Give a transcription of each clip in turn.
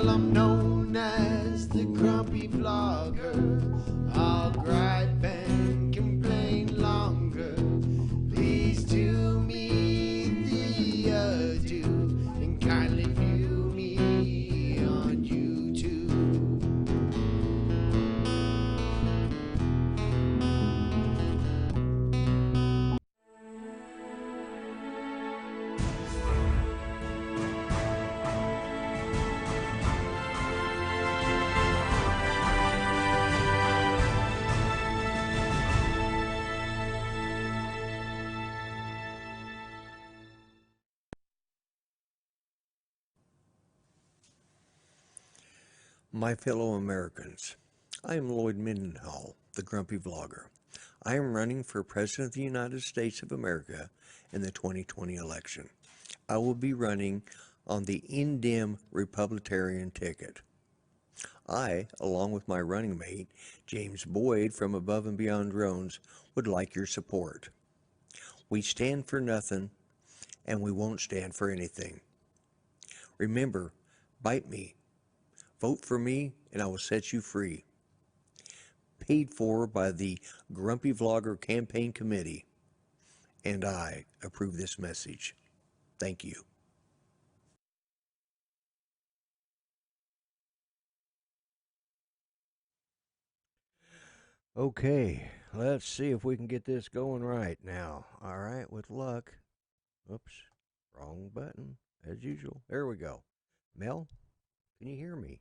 Well, I'm known as the grumpy vlogger. I'll gripe and complain longer. Please do me the ado and kindly view me on YouTube. My fellow Americans, I am Lloyd Mendenhall, the Grumpy Vlogger. I am running for President of the United States of America in the 2020 election. I will be running on the Indem Republican ticket. I, along with my running mate, James Boyd from Above and Beyond Drones, would like your support. We stand for nothing, and we won't stand for anything. Remember, bite me. Vote for me, and I will set you free. Paid for by the Grumpy Vlogger Campaign Committee, and I approve this message. Thank you. Okay, let's see if we can get this going right now. All right, with luck. Oops, wrong button, as usual. There we go. Mel, can you hear me?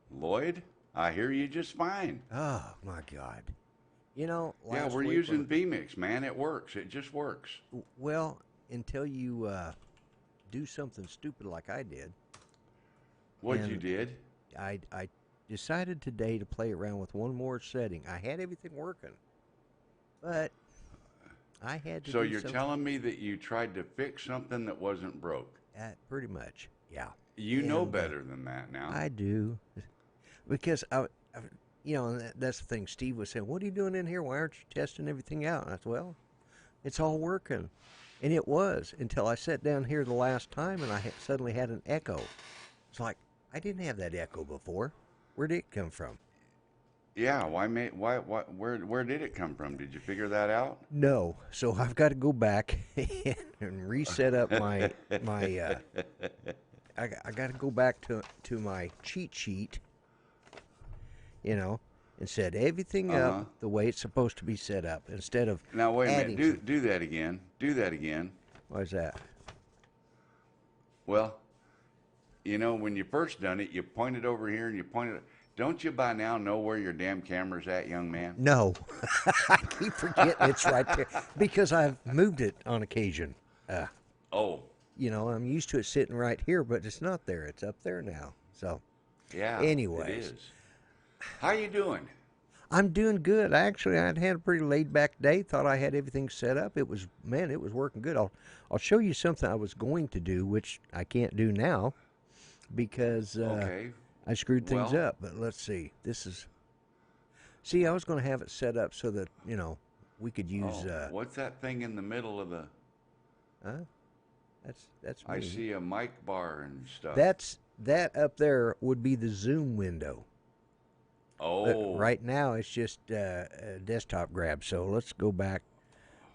Lloyd, I hear you just fine. Oh, my God. You know, Yeah, last we're week using vMix, man. It works. It just works. well, until you do something stupid like I did. What you did? I decided today to play around with one more setting. I had everything working, but I had to So do you're something. telling me that you tried to fix something that wasn't broke? Pretty much, yeah. You know better than that now. I do, because you know, and that's the thing. Steve was saying, "What are you doing in here? Why aren't you testing everything out?" And I said, "Well, it's all working," and it was until I sat down here the last time, and I suddenly had an echo. It's like I didn't have that echo before. Where did it come from? Yeah, where did it come from? Did you figure that out? No, so I've got to go back and reset up my I got to go back to my cheat sheet, you know, and set everything up the way it's supposed to be set up instead of Now wait a adding minute. Do that again. Do that again. Why's that? Well, you know, when you first done it, you pointed over here and you pointed. Don't you by now know where your damn camera's at, young man? No, I keep forgetting it's right there because I've moved it on occasion. Oh, You know, I'm used to it sitting right here, but it's not there. It's up there now. So, yeah. anyways, It is. How you doing? I'm doing good. Actually, I'd had a pretty laid back day. Thought I had everything set up. It was working good. I'll show you something I was going to do, which I can't do now because Okay. I screwed things Well- up. But let's see. I was going to have it set up so that we could use. What's that thing in the middle of the? Huh? That's me. I see a mic bar and stuff. That up there would be the Zoom window. But Oh, right now it's just a desktop grab. So let's go back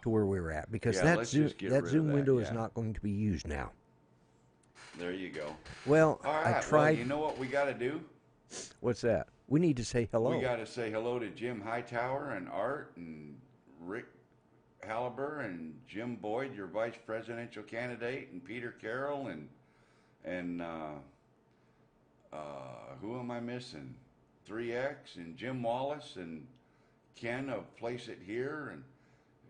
to where we were at because Yeah, that let's Zoom just get rid of that, window is yeah. not going to be used now. there you go. Well, All right. I Well, tried. you know what we got to do? What's that? We need to say hello. We got to say hello to Jim Hightower and Art and Rick Halliburton and Jim Boyd, your vice presidential candidate, and Peter Carroll and who am I missing? 3X and Jim Wallace and Ken of Place It Here, and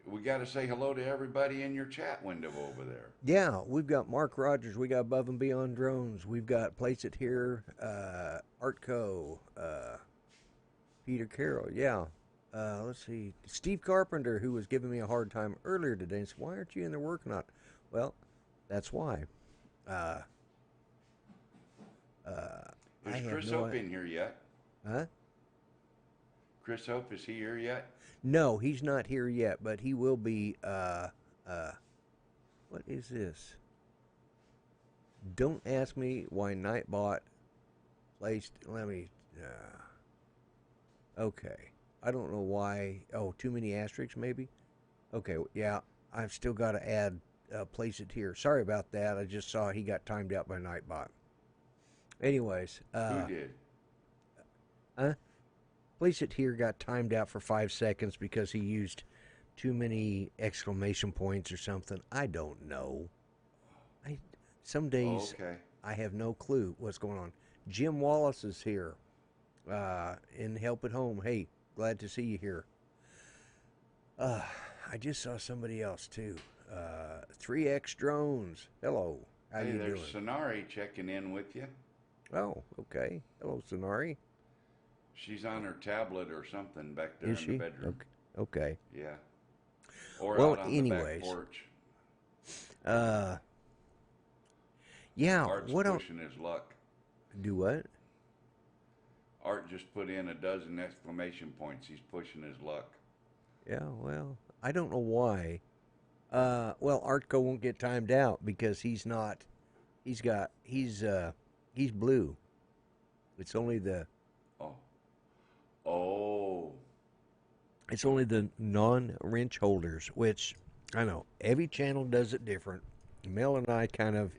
we got to say hello to everybody in your chat window over there. Yeah, we've got Mark Rogers. We got Above and Beyond Drones. We've got Place It Here, Artco, Peter Carroll. Yeah. Let's see. Steve Carpenter, who was giving me a hard time earlier today, said, "Why aren't you in there working on it?" Well, that's why. Is Chris Hope in here yet? Huh? Chris Hope, is he here yet? No, he's not here yet, but he will be. What is this? Don't ask me why Nightbot placed. Let me. Okay. I don't know why. Oh, too many asterisks, maybe. Okay. Yeah, I've still got to add. Place it here. Sorry about that. I just saw he got timed out by Nightbot. Anyways, Who did? huh? Place it here got timed out for 5 seconds because he used too many exclamation points or something. I don't know. Some days Okay. I have no clue what's going on. Jim Wallace is here in Help at Home. Hey, glad to see you here. I just saw somebody else too. 3X Drones. Hello. How Hey, you there's doing? Sonari checking in with you. Oh, okay. Hello, Sonari. She's on her tablet or something back there Is in the she? bedroom. Okay. Yeah. Or Well, out on the back anyways, porch. yeah. Art's What else? pushing his luck. Do what? Art just put in a dozen exclamation points. He's pushing his luck. Yeah. Well, I don't know why. Well, Artco won't get timed out because he's not. He's blue. It's only the Oh. Oh. it's only the non-wrench holders, which I know every channel does it different. Mel and I kind of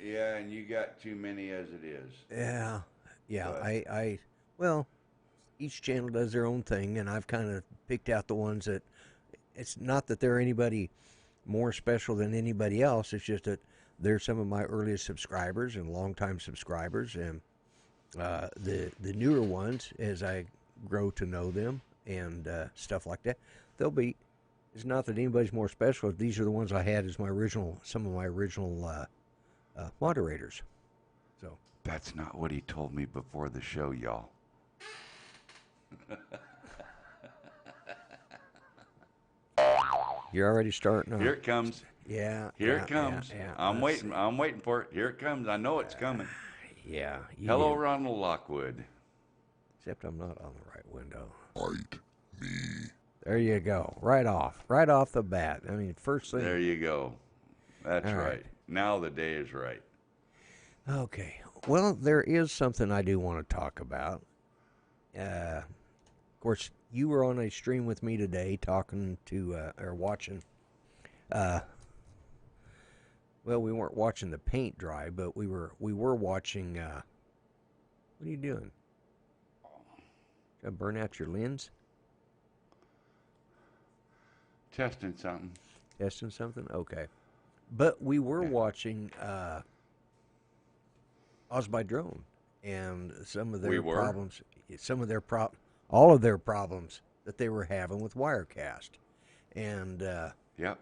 Yeah, and you got too many as it is. yeah But I well each channel does their own thing, and I've kind of picked out the ones that it's not that they're anybody more special than anybody else. It's just that they're some of my earliest subscribers and longtime subscribers, and the newer ones as I grow to know them and stuff like that. They'll be. It's not that anybody's more special. These are the ones I had as some of my original moderators. So that's not what he told me before the show, y'all. you're already starting on. Here it comes. Yeah, Here it comes. yeah. I'm Let's waiting. see. I'm waiting for it. Here it comes. I know it's coming. Yeah, you Hello, did. Ronald Lockwood. Except I'm not on the right window. Bite me. There you go. Right off the bat. I mean, first thing. There you go. That's All right. right. Now the day is right. Okay. Well, there is something I do want to talk about. Of course, you were on a stream with me today talking to, or watching, well, we weren't watching the paint dry, but we were watching, what are you doing? Trying to burn out your lens? Testing something. Testing something? Okay. But we were watching Oz by Drone and some of their problems, all of their problems that they were having with Wirecast. And Yep.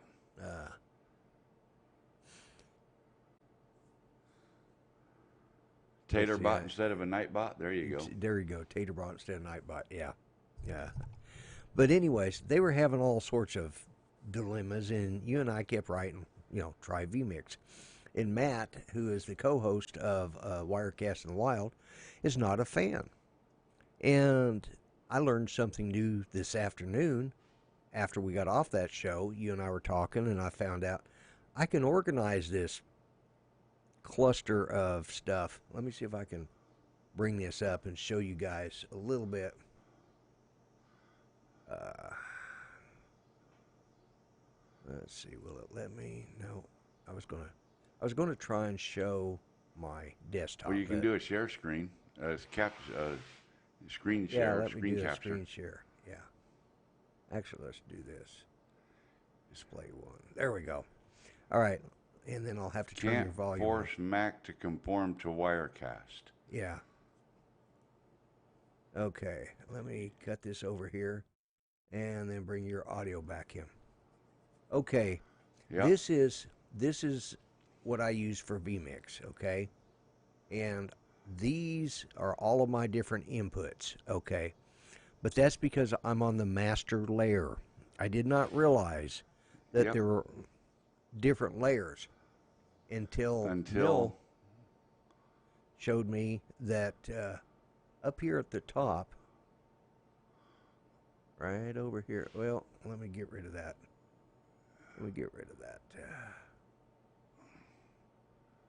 Tater bot instead of a night bot. There you go. There you go. Tater bot instead of Nightbot. Yeah. Yeah. But anyways, they were having all sorts of dilemmas, and you and I kept writing, try vMix. And Matt, who is the co-host of Wirecast in the Wild, is not a fan. And I learned something new this afternoon after we got off that show. You and I were talking, and I found out I can organize this cluster of stuff. Let me see if I can bring this up and show you guys a little bit. Let's see, will it let me? No, I was gonna try and show my desktop. Well, you can do a share screen, screen share, yeah, let me screen do a capture. screen share. Yeah, actually, let's do this. Display one. There we go. All right, and then I'll have to turn your Can't volume force on. Mac to conform to Wirecast. Yeah. Okay, let me cut this over here, and then bring your audio back in. Okay, Yep. this is what I use for vMix, okay? And these are all of my different inputs, okay? But that's because I'm on the master layer. I did not realize that there were different layers until Bill showed me that up here at the top, right over here, well, let me get rid of that.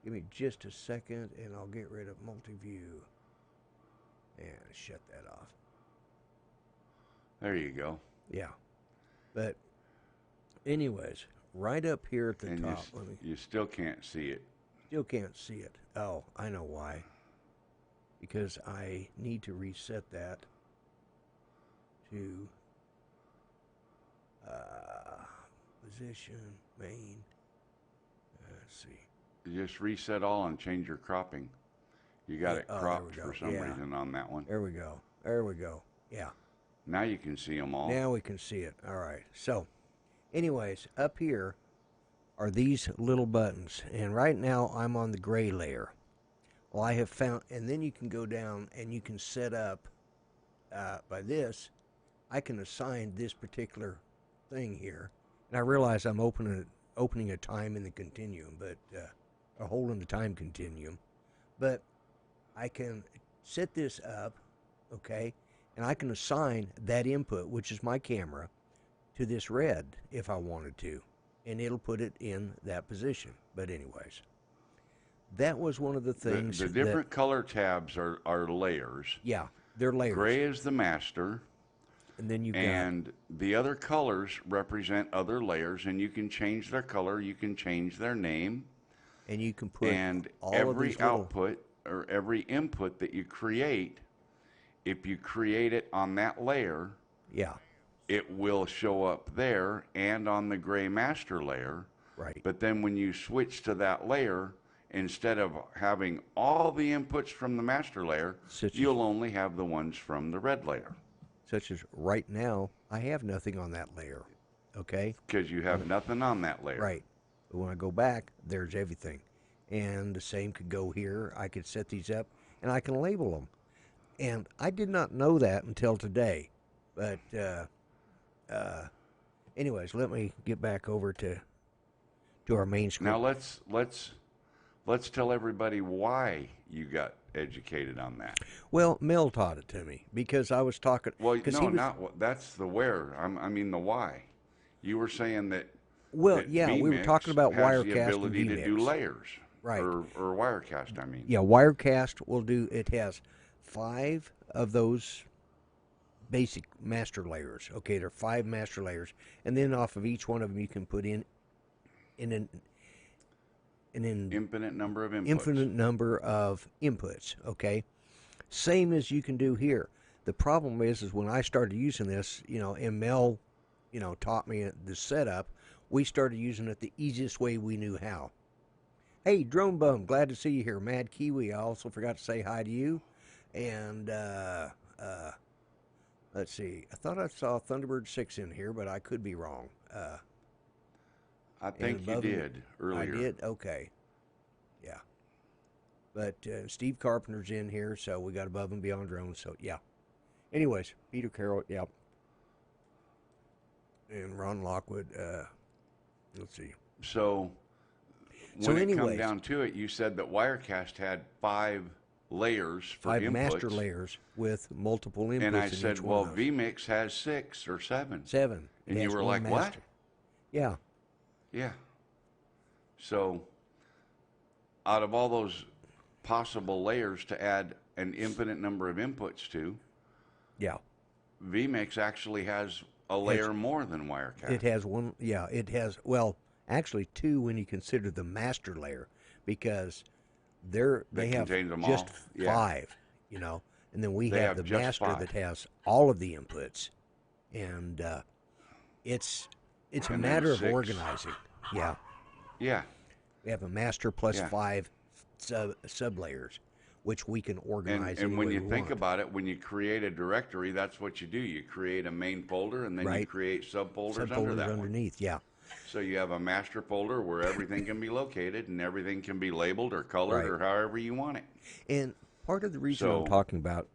Give me just a second, and I'll get rid of multi-view and shut that off. There you go. Yeah. But anyways, right up here at the And top, you still can't see it. still can't see it. Oh, I know why. Because I need to reset that to position, main. Let's see. You just reset all and change your cropping. You got Yeah, it oh, there cropped we go. for some Yeah. reason on that one. There we go. There we go. Yeah. Now you can see them all. Now we can see it. All right. So, anyways, up here are these little buttons. And right now I'm on the gray layer. Well, I have found, and then you can go down and you can set up, by this, I can assign this particular thing here. And I realize I'm opening a time in the continuum, but, or holding the time continuum. But I can set this up, okay, and I can assign that input, which is my camera, to this red if I wanted to, and it'll put it in that position. But anyways, that was one of the things. The different color tabs are layers. Yeah, they're layers. Gray is the master, and then you got, and the other colors represent other layers, and you can change their color, you can change their name, and you can put and all every of these little, output or every input that you create, if you create it on that layer, yeah, it will show up there and on the gray master layer. right. But then when you switch to that layer, instead of having all the inputs from the master layer, Such as- you'll only have the ones from the red layer. Such as right now, I have nothing on that layer, okay? Because you have nothing on that layer. Right. But when I go back, there's everything. And the same could go here. I could set these up, and I can label them. And I did not know that until today. But anyways, let me get back over to our main screen. Now let's tell everybody why you got educated on that. Well, Mel taught it to me because I was talking. Well, he no, was, not that's the where. I mean the why. You were saying that. Well, that yeah, we were vMix talking about has the Wirecast and ability to do vMix. layers. Right. Or Wirecast, I mean. Yeah, Wirecast will do. It has 5 of those basic master layers. Okay, there are 5 master layers, and then off of each one of them, you can put in an Infinite number of inputs. infinite number of inputs. Okay, same as you can do here. The problem is when I started using this, and Mel, taught me the setup. We started using it the easiest way we knew how. Hey, Drone Bum, glad to see you here. Mad Kiwi, I also forgot to say hi to you. And let's see. I thought I saw Thunderbird 6 in here, but I could be wrong. I think you above him- did earlier. I did? Okay. Yeah. But Steve Carpenter's in here, so we got Above and Beyond Drones, so yeah. Anyways, Peter Carroll, yeah. And Ron Lockwood, let's see. So So when it come anyways- down to it, you said that Wirecast had 5 layers for 5 inputs. master layers with multiple inputs. And I in said, each well, one of those. vMix has 6 or 7. 7. It And you has were one like, what? master. Yeah. Yeah. So out of all those possible layers to add an infinite number of inputs to, Yeah. vMix actually has a layer more than Wirecast. It has one. Yeah, it has. Well, actually 2 when you consider the master layer, because they have contains them just all. Yeah. 5, and then we They have have the just master 5. that has all of the inputs, and it's a And then matter of 6. organizing. Yeah, Yeah. we have a master plus Yeah. 5 sub layers, which we can organize. And any when way you we think want. about it, when you create a directory, that's what you do. You create a main folder, and then you Right. create subfolders under subfolders that one. underneath, yeah. So you have a master folder where everything can be located, and everything can be labeled or colored Right. or however you want it. And part of the reason I'm So- talking about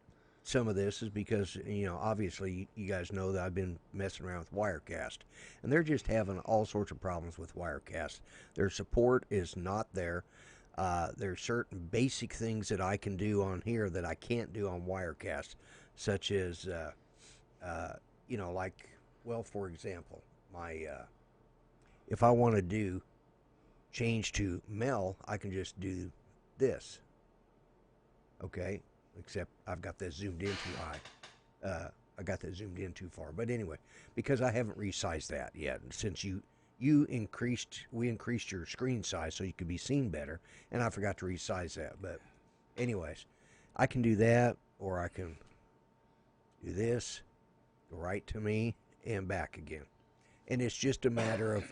some of this is because, obviously you guys know that I've been messing around with Wirecast, and they're just having all sorts of problems with Wirecast. Their support is not there. There's certain basic things that I can do on here that I can't do on Wirecast, such as, for example, my if I want to do change to Mel, I can just do this. Okay, except I've got that zoomed in too high. I got that zoomed in too far. But anyway, because I haven't resized that yet, and since we increased your screen size so you could be seen better, and I forgot to resize that. But anyways, I can do that, or I can do this, go right to me, and back again. And it's just a matter of,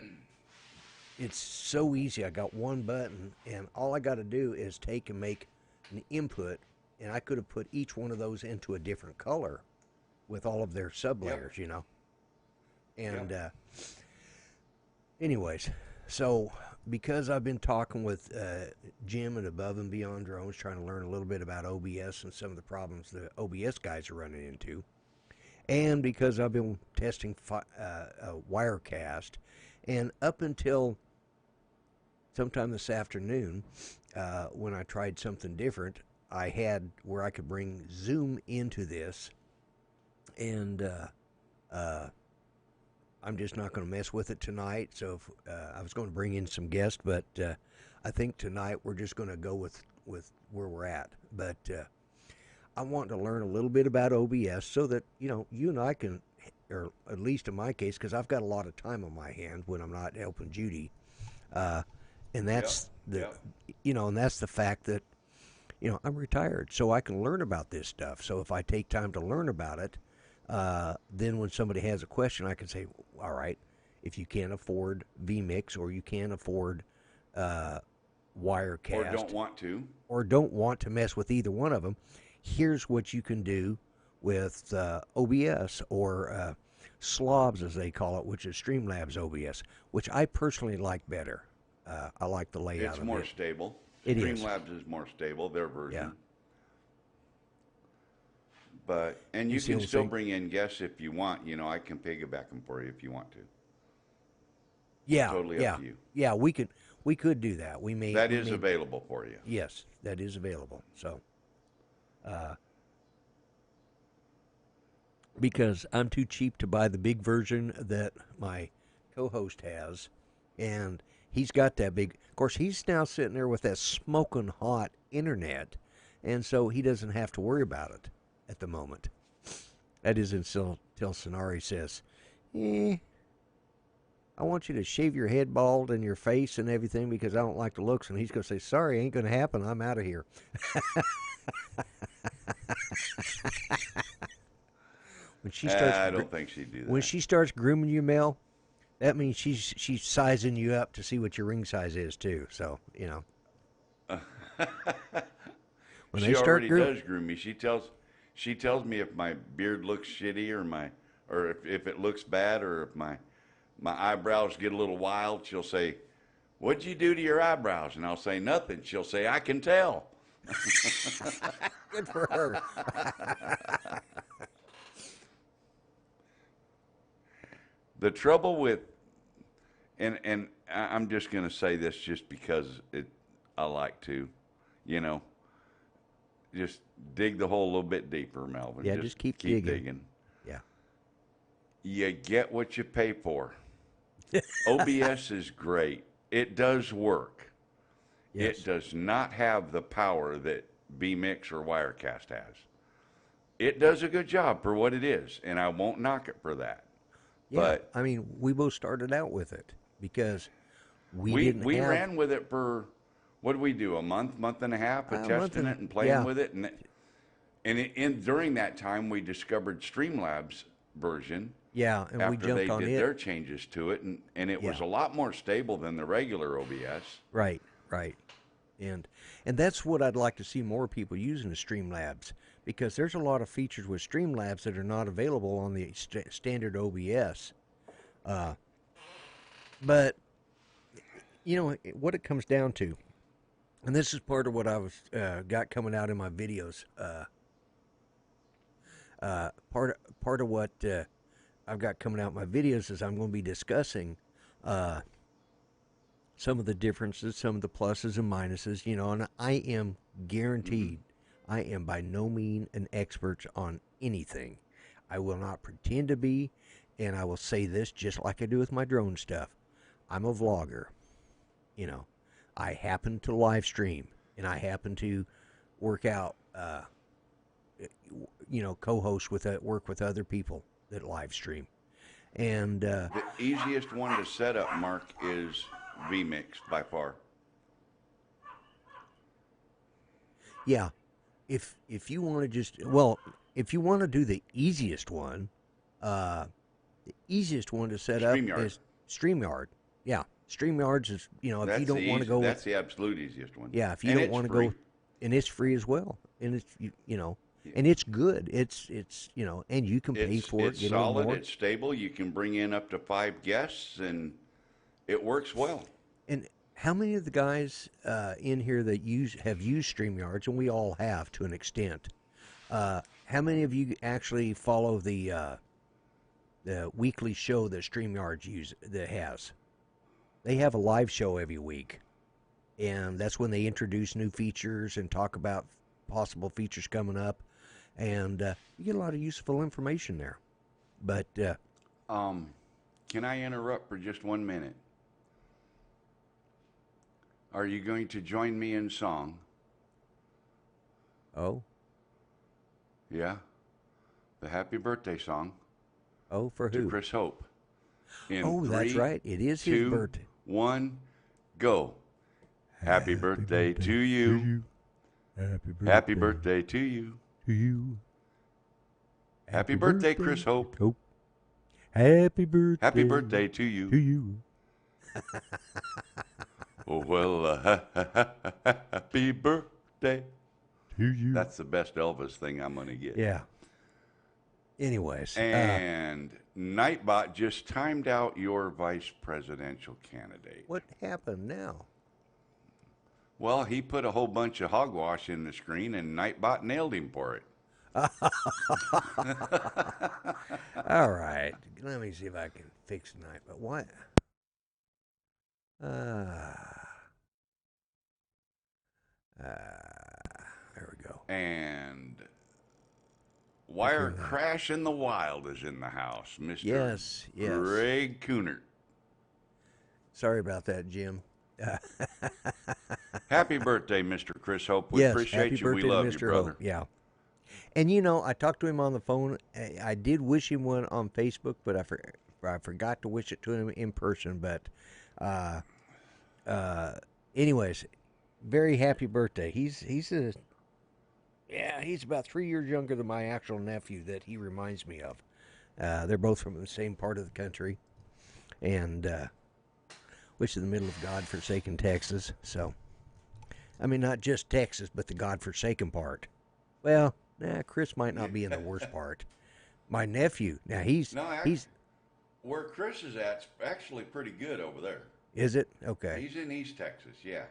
it's so easy. I got one button, and all I got to do is take and make an input, and I could have put each one of those into a different color with all of their sublayers, you know. And anyways, so because I've been talking with Jim at Above and Beyond Drones, trying to learn a little bit about OBS and some of the problems the OBS guys are running into, and because I've been testing Wirecast, and up until sometime this afternoon, when I tried something different, I had where I could bring Zoom into this, and I'm just not going to mess with it tonight. So if, I was going to bring in some guests, but I think tonight we're just going to go with where we're at. But I want to learn a little bit about OBS so that, you know, you and I can, or at least in my case, because I've got a lot of time on my hand when I'm not helping Judy. And that's you know, and that's the fact that, you know, I'm retired, so I can learn about this stuff. So if I take time to learn about it, then when somebody has a question, I can say, all right, if you can't afford vMix, or you can't afford Wirecast, or don't want to mess with either one of them, here's what you can do with OBS, or Slobs, as they call it, which is Streamlabs OBS, which I personally like better. I like the layout. It's more stable. It Streamlabs is more stable, their version. Yeah. But, and you can still bring in guests if you want. You know, I can piggyback them for you if you want to. Yeah, totally up to you. Yeah, we could do that. That is available for you. Yes, that is available. So, because I'm too cheap to buy the big version that my co-host has, and he's got that big. Of course, he's now sitting there with that smoking hot internet, and so he doesn't have to worry about it at the moment. That is until Sonari says, I want you to shave your head bald and your face and everything because I don't like the looks. And he's going to say, sorry, ain't going to happen. I'm out of here. When she starts, I don't think she'd do that. When she starts grooming you, Mel, that means she's sizing you up to see what your ring size is too. So, you know. She already does groom me. She tells me if my beard looks shitty, or if it looks bad, or if my eyebrows get a little wild. She'll say, what'd you do to your eyebrows? And I'll say, nothing. She'll say, I can tell. Good for her. The trouble with, and I'm just going to say this just because I like to, you know, just dig the hole a little bit deeper, Melvin. Yeah, just keep digging. Yeah. You get what you pay for. OBS is great. It does work. Yes. It does not have the power that vMix or Wirecast has. It does a good job for what it is, and I won't knock it for that. Yeah, but I mean, we both started out with it because we ran with it for, what did we do, a month and a half of testing it and playing with it, and during that time we discovered Streamlabs version. Yeah, and we jumped on it. After they did their changes to it, and it was a lot more stable than the regular OBS. Right. And that's what I'd like to see more people using the Streamlabs, because there's a lot of features with Streamlabs that are not available on the standard OBS. But, you know, what it comes down to, and this is part of what I was got coming out in my videos, part of what I've got coming out in my videos is I'm going to be discussing some of the differences, some of the pluses and minuses, you know, and I am guaranteed, I am by no means an expert on anything. I will not pretend to be, and I will say this just like I do with my drone stuff. I'm a vlogger, you know. I happen to live stream, and I happen to work out, co-host work with other people that live stream. And The easiest one to set up, Mark, is vMix by far. yeah, if you want to if you want to do the easiest one, the easiest one to set up StreamYard. is StreamYard. Yeah, StreamYards is if you don't want to go, that's the absolute easiest one. yeah, if you And don't it's want to free. go, and it's free as well, and it's and it's good. It's and you can pay for it. It's Get a little solid. more. It's stable. You can bring in up to 5 guests, and it works well. And how many of the guys in here that have used StreamYards, and we all have to an extent, how many of you actually follow the weekly show that StreamYards has? They have a live show every week, and that's when they introduce new features and talk about possible features coming up, and you get a lot of useful information there. But Can I interrupt for just 1 minute? Are you going to join me in song? oh, Yeah, the happy birthday song for to who? Chris Hope. In Oh, that's 3, right. It is his 2, birthday. 1, go. Happy birthday to you. Happy birthday to you. to you. Happy birthday, Chris Hope. Happy birthday. Happy birthday to you. to you. Oh, well, happy birthday. To you. That's the best Elvis thing I'm going to get. Yeah. Anyways, And Nightbot just timed out your vice presidential candidate. what happened now? Well, he put a whole bunch of hogwash in the screen, and Nightbot nailed him for it. All right. Let me see if I can fix tonight. But what? There we go. And Wire Crash in the Wild is in the house, Mr. Yes. Greg Coonert. Sorry about that, Jim. Happy birthday, Mr. Chris Hope. We yes, appreciate happy you. We birthday to love you, Mr. brother. Hope. Yeah. And I talked to him on the phone. I did wish him one on Facebook, but I forgot to wish it to him in person. But, anyways, very happy birthday. He's about 3 years younger than my actual nephew that he reminds me of. They're both from the same part of the country, and which is the middle of God-forsaken Texas. So, I mean, not just Texas, but the God-forsaken part. Well, Chris might not be in the worst part. My nephew, now he's where Chris is at's actually pretty good over there. Is it? Okay. He's in East Texas, yeah.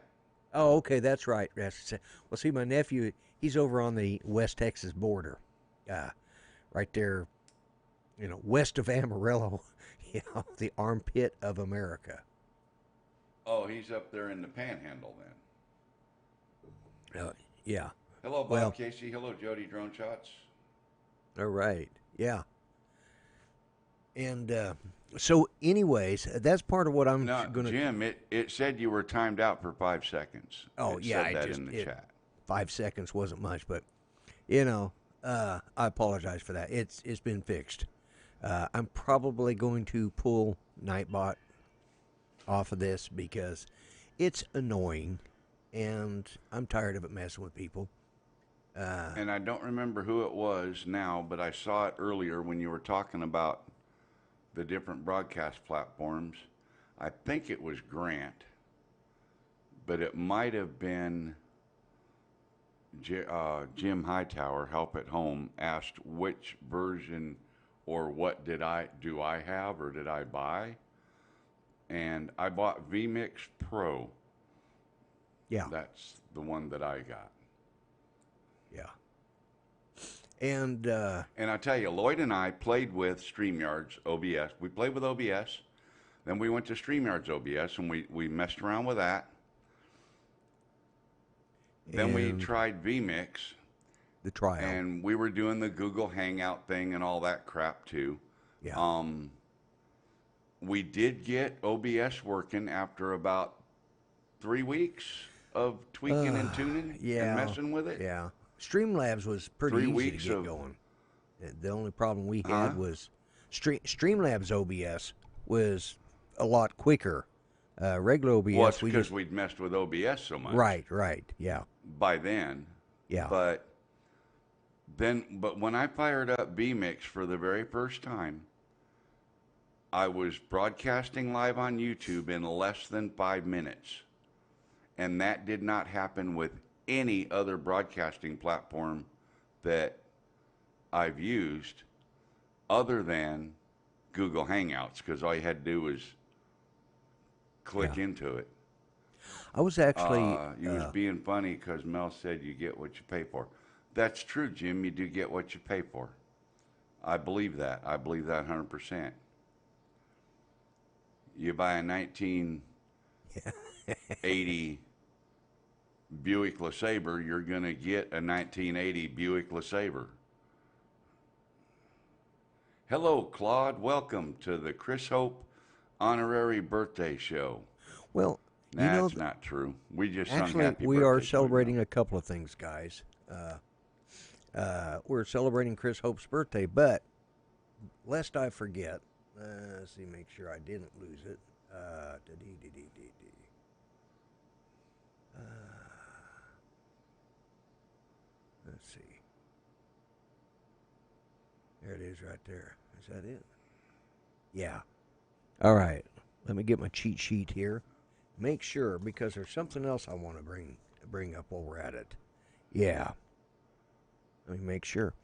Oh, okay, that's right. Well, see, my nephew, he's over on the West Texas border, right there, west of Amarillo, the armpit of America. Oh, he's up there in the Panhandle then. Yeah. Hello, Bob Casey. Hello, Jody Drone Shots. All right. Yeah. And so, anyways, that's part of what I'm going to. Jim, it said you were timed out for 5 seconds. Oh, it yeah. said that in the chat. 5 seconds wasn't much, but, I apologize for that. It's been fixed. I'm probably going to pull Nightbot off of this because it's annoying, and I'm tired of it messing with people. And I don't remember who it was now, but I saw it earlier when you were talking about the different broadcast platforms. I think it was Grant, but it might have been Jim Hightower, Help at Home, asked which version or what do I have or did I buy? And I bought vMix Pro. Yeah. That's the one that I got. Yeah. And I tell you, Lloyd and I played with StreamYard's OBS. We played with OBS. Then we went to StreamYard's OBS, and we messed around with that. Then we tried vMix. The trial. And we were doing the Google Hangout thing and all that crap, too. Yeah. We did get OBS working after about 3 weeks of tweaking and tuning and messing with it. Yeah. Streamlabs was pretty 3 easy weeks to get of going. The only problem we Huh? had was Streamlabs OBS was a lot quicker. Regular OBS, Well, it's we because just we'd messed with OBS so much right, yeah, by then. yeah, But when I fired up BMix for the very first time, I was broadcasting live on YouTube in less than 5 minutes. And that did not happen with any other broadcasting platform that I've used other than Google Hangouts, because all you had to do was click into it. I was actually You was being funny because Mel said you get what you pay for. That's true, Jim. You do get what you pay for. I believe that. I believe that 100%. You buy a 1980 Buick LeSabre, you're going to get a 1980 Buick LeSabre. Hello, Claude. Welcome to the Chris Hope Honorary Birthday Show. well, That's not true. We just sung actually happy we birthday are to him, celebrating though. a couple of things, guys. We're celebrating Chris Hope's birthday, but lest I forget, let's see, make sure I didn't lose it. Let's see. There it is right there. Is that it? Yeah. All right. Let me get my cheat sheet here. Make sure, because there's something else I want to bring up while we're at it. Yeah. Let me make sure.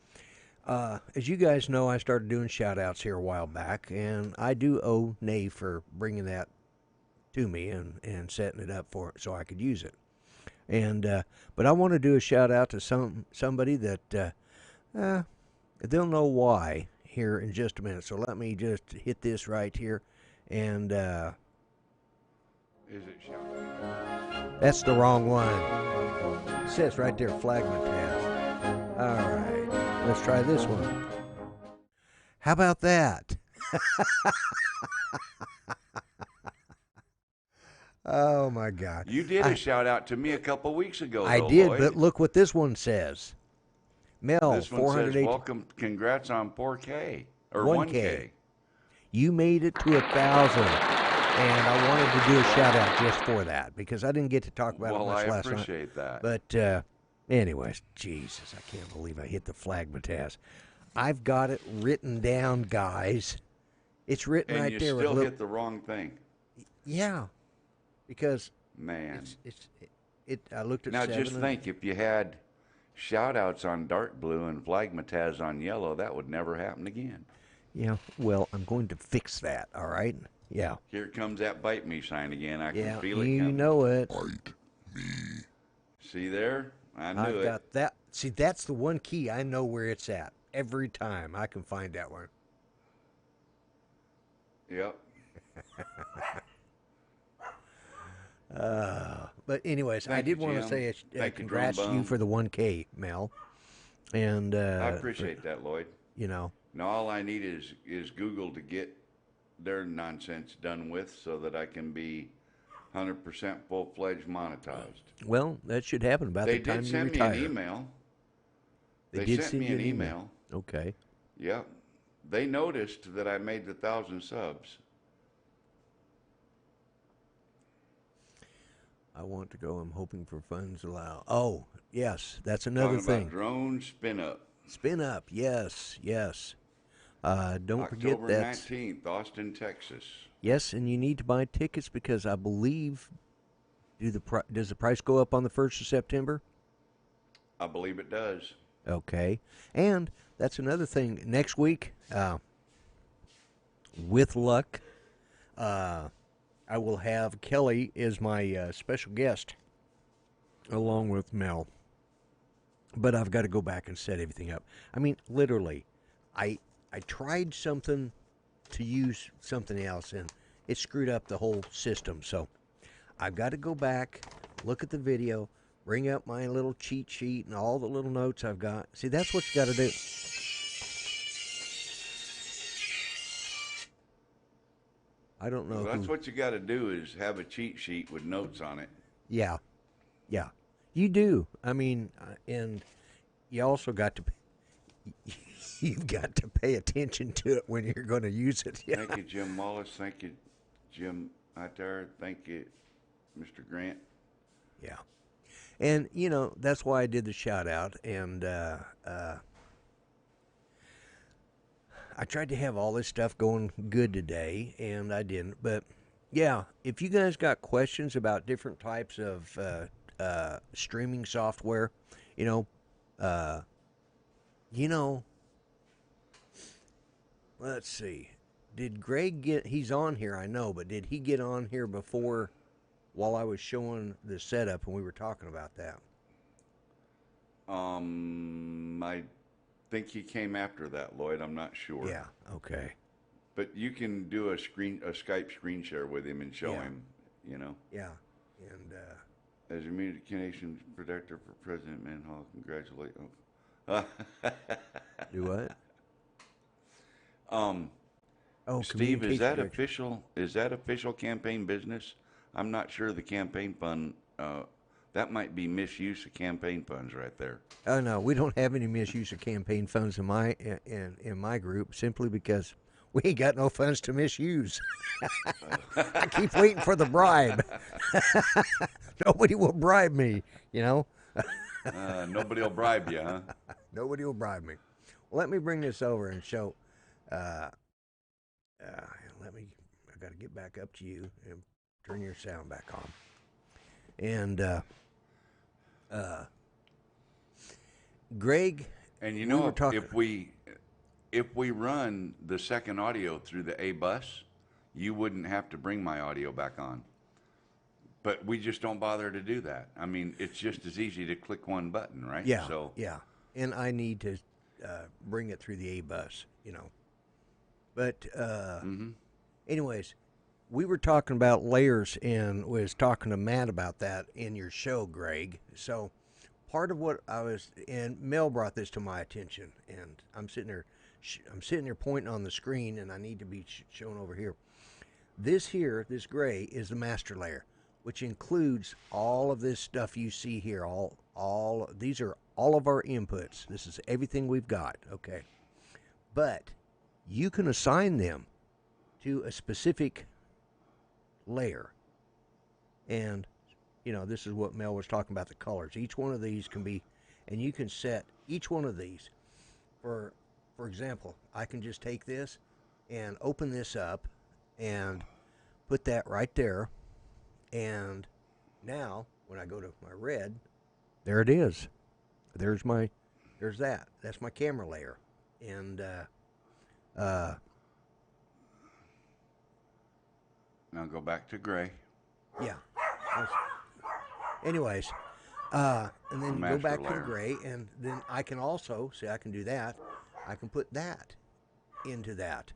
As you guys know, I started doing shout-outs here a while back, and I do owe Nay for bringing that to me and setting it up for it so I could use it. And but I want to do a shout-out to somebody that they'll know why here in just a minute. So let me just hit this right here, and Is it shout? that's the wrong one. It says right there, Flagmataz. All right, let's try this one. How about that? Oh my God! You did a shout out to me a couple weeks ago. I though, did, Lloyd. but look what this one says. Mel, This one says, 480. welcome, congrats on 4K, or 1K. 1K. You made it to 1,000, and I wanted to do a shout out just for that because I didn't get to talk about it Well, much I last night. appreciate that. But anyways, Jesus, I can't believe I hit the Flagmataz. I've got it written down, guys. It's written and right you there. still with hit the wrong thing. yeah, because Man. I looked at Now 7 just and- think, if you had shout outs on dark blue and Flagmataz on yellow, that would never happen again. Yeah, well, I'm going to fix that. All right. Yeah. Here comes that bite me sign again. I Yeah, can feel it you coming. know it. See there? I knew I've it. got that. See, that's the one key. I know where it's at. Every time I can find that one. Yep. But anyways, I Thank did you, want to Jim. say Thank you, congrats to you Drum for the 1K, Mel. And I appreciate that, Lloyd. you know, Now all I need is Google to get their nonsense done with so that I can be 100% full-fledged monetized. well, that should happen about They the time did you send me retire. an email. They They did sent send me you an an email. Okay. Yep. They noticed that I made the 1,000 subs. I want to go. I'm hoping for funds allow. Oh, yes, that's another Talking thing. about drone spin up. Spin up. Yes, yes. Don't forget October that. 19th, Austin, Texas. Yes, and you need to buy tickets because I believe does the price go up on the 1st of September? I believe it does. Okay. And that's another thing. Next week, with luck, I will have Kelly as my special guest along with Mel. But I've got to go back and set everything up. I mean, literally, I tried something to use something else, and it screwed up the whole system. So I've got to go back, look at the video, bring up my little cheat sheet and all the little notes I've got. See, that's what you got to do. I don't know Well, that's what you got to do is have a cheat sheet with notes on it. Yeah, yeah, you do. I mean, and you also got to you've got to pay attention to it when you're going to use it. Yeah, Thank you, Jim Wallace. Thank you, Jim Itar. Thank you, Mr. Grant. yeah. And that's why I did the shout out, and I tried to have all this stuff going good today, and I didn't. But yeah, if you guys got questions about different types of streaming software, you know, uh, you know, let's see. Did Greg get? He's on here, I know, but did he get on here before, while I was showing the setup and we were talking about that? I think he came after that, Lloyd. I'm not sure. Yeah. Okay. But you can do a Skype screen share with him and show Yeah. him. Yeah. And As a communications protector for President Manhall, congratulate. Oh. do what? Oh, Steve, is communication that director. official? Is that official campaign business? I'm not sure the campaign fund. That might be misuse of campaign funds right there. Oh no, we don't have any misuse of campaign funds in my group, simply because we ain't got no funds to misuse. I keep waiting for the bribe. Nobody will bribe me, Nobody will bribe you, huh? Nobody will bribe me. Well, let me bring this over and show. I got to get back up to you and turn your sound back on. And Greg, And we were talking. if we run the second audio through the A bus, you wouldn't have to bring my audio back on. But we just don't bother to do that. I mean, it's just as easy to click one button, right? Yeah, So yeah. And I need to bring it through the A bus, But anyways, we were talking about layers and was talking to Matt about that in your show, Greg. So part of what I was, and Mel brought this to my attention, and I'm sitting there pointing on the screen, and I need to be shown over here. This gray is the master layer, which includes all of this stuff you see here. These are all of our inputs. This is everything we've got, okay? But you can assign them to a specific layer. And, this is what Mel was talking about, the colors. Each one of these can be, and you can set each one of these. For example, I can just take this and open this up and put that right there. And now, when I go to my red, there it is. There's that. That's my camera layer. And, now go back to gray. yeah. Anyways, and then you go back to the layer. gray, and then I can also, see, I can do that. I can put that into that.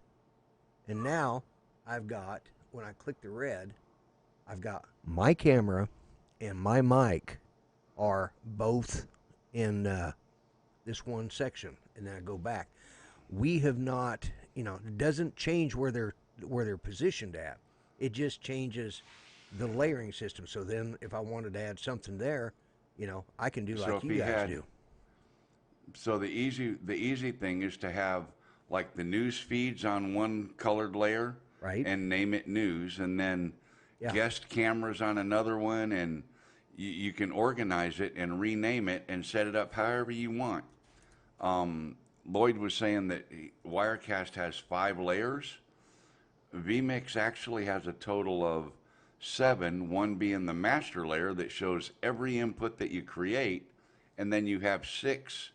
And now I've got, when I click the red, I've got my camera and my mic are both in this one section, and then I go back. We have not, it doesn't change where they're positioned at. It just changes the layering system. So then, if I wanted to add something there, I can do like you guys do. So the easy thing is to have like the news feeds on one colored layer, Right. And name it news, and then guest cameras on another one, and you can organize it and rename it and set it up however you want. Lloyd was saying that Wirecast has 5 layers. vMix actually has a total of 7, one being the master layer that shows every input that you create, and then you have 6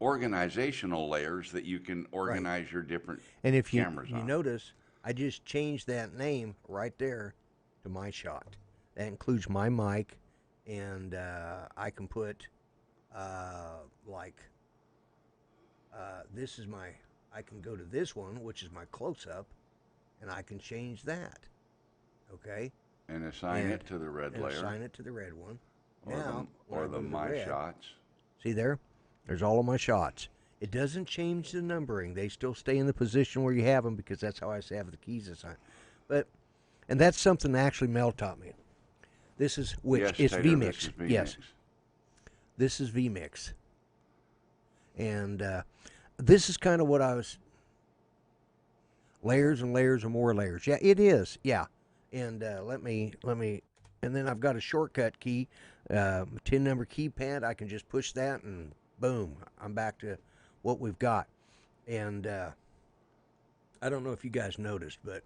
organizational layers that you can organize your different And if you cameras on. notice, I just changed that name right there to my shot. That includes my mic, and I can put this is my. I can go to this one, which is my close-up, and I can change that. Okay. And assign it to the red and layer. assign it to the red one. Or Now, when I the go to the My red, Shots. See there? There's all of my shots. It doesn't change the numbering. They still stay in the position where you have them, because that's how I have the keys assigned. And that's something actually Mel taught me. This is which Yes, it's Tater, VMix. this is VMix. Yes, this is VMix, and this is kind of what I was. Layers and layers and more layers. Yeah, it is. Yeah, and let me, and then I've got a shortcut key, 10-number keypad. I can just push that, and boom, I'm back to what we've got. And I don't know if you guys noticed, but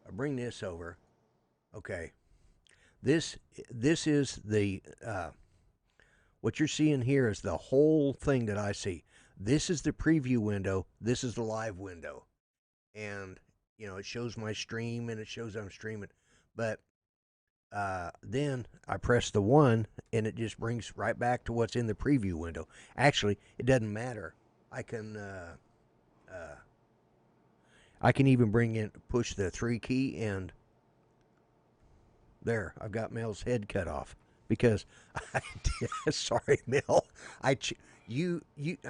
I bring this over. Okay, this is the what you're seeing here is the whole thing that I see. This is the preview window. This is the live window. And, it shows my stream and it shows I'm streaming. But then I press the 1 and it just brings right back to what's in the preview window. Actually, it doesn't matter. I can even push the 3 key, and there, I've got Mel's head cut off because sorry, Mel. I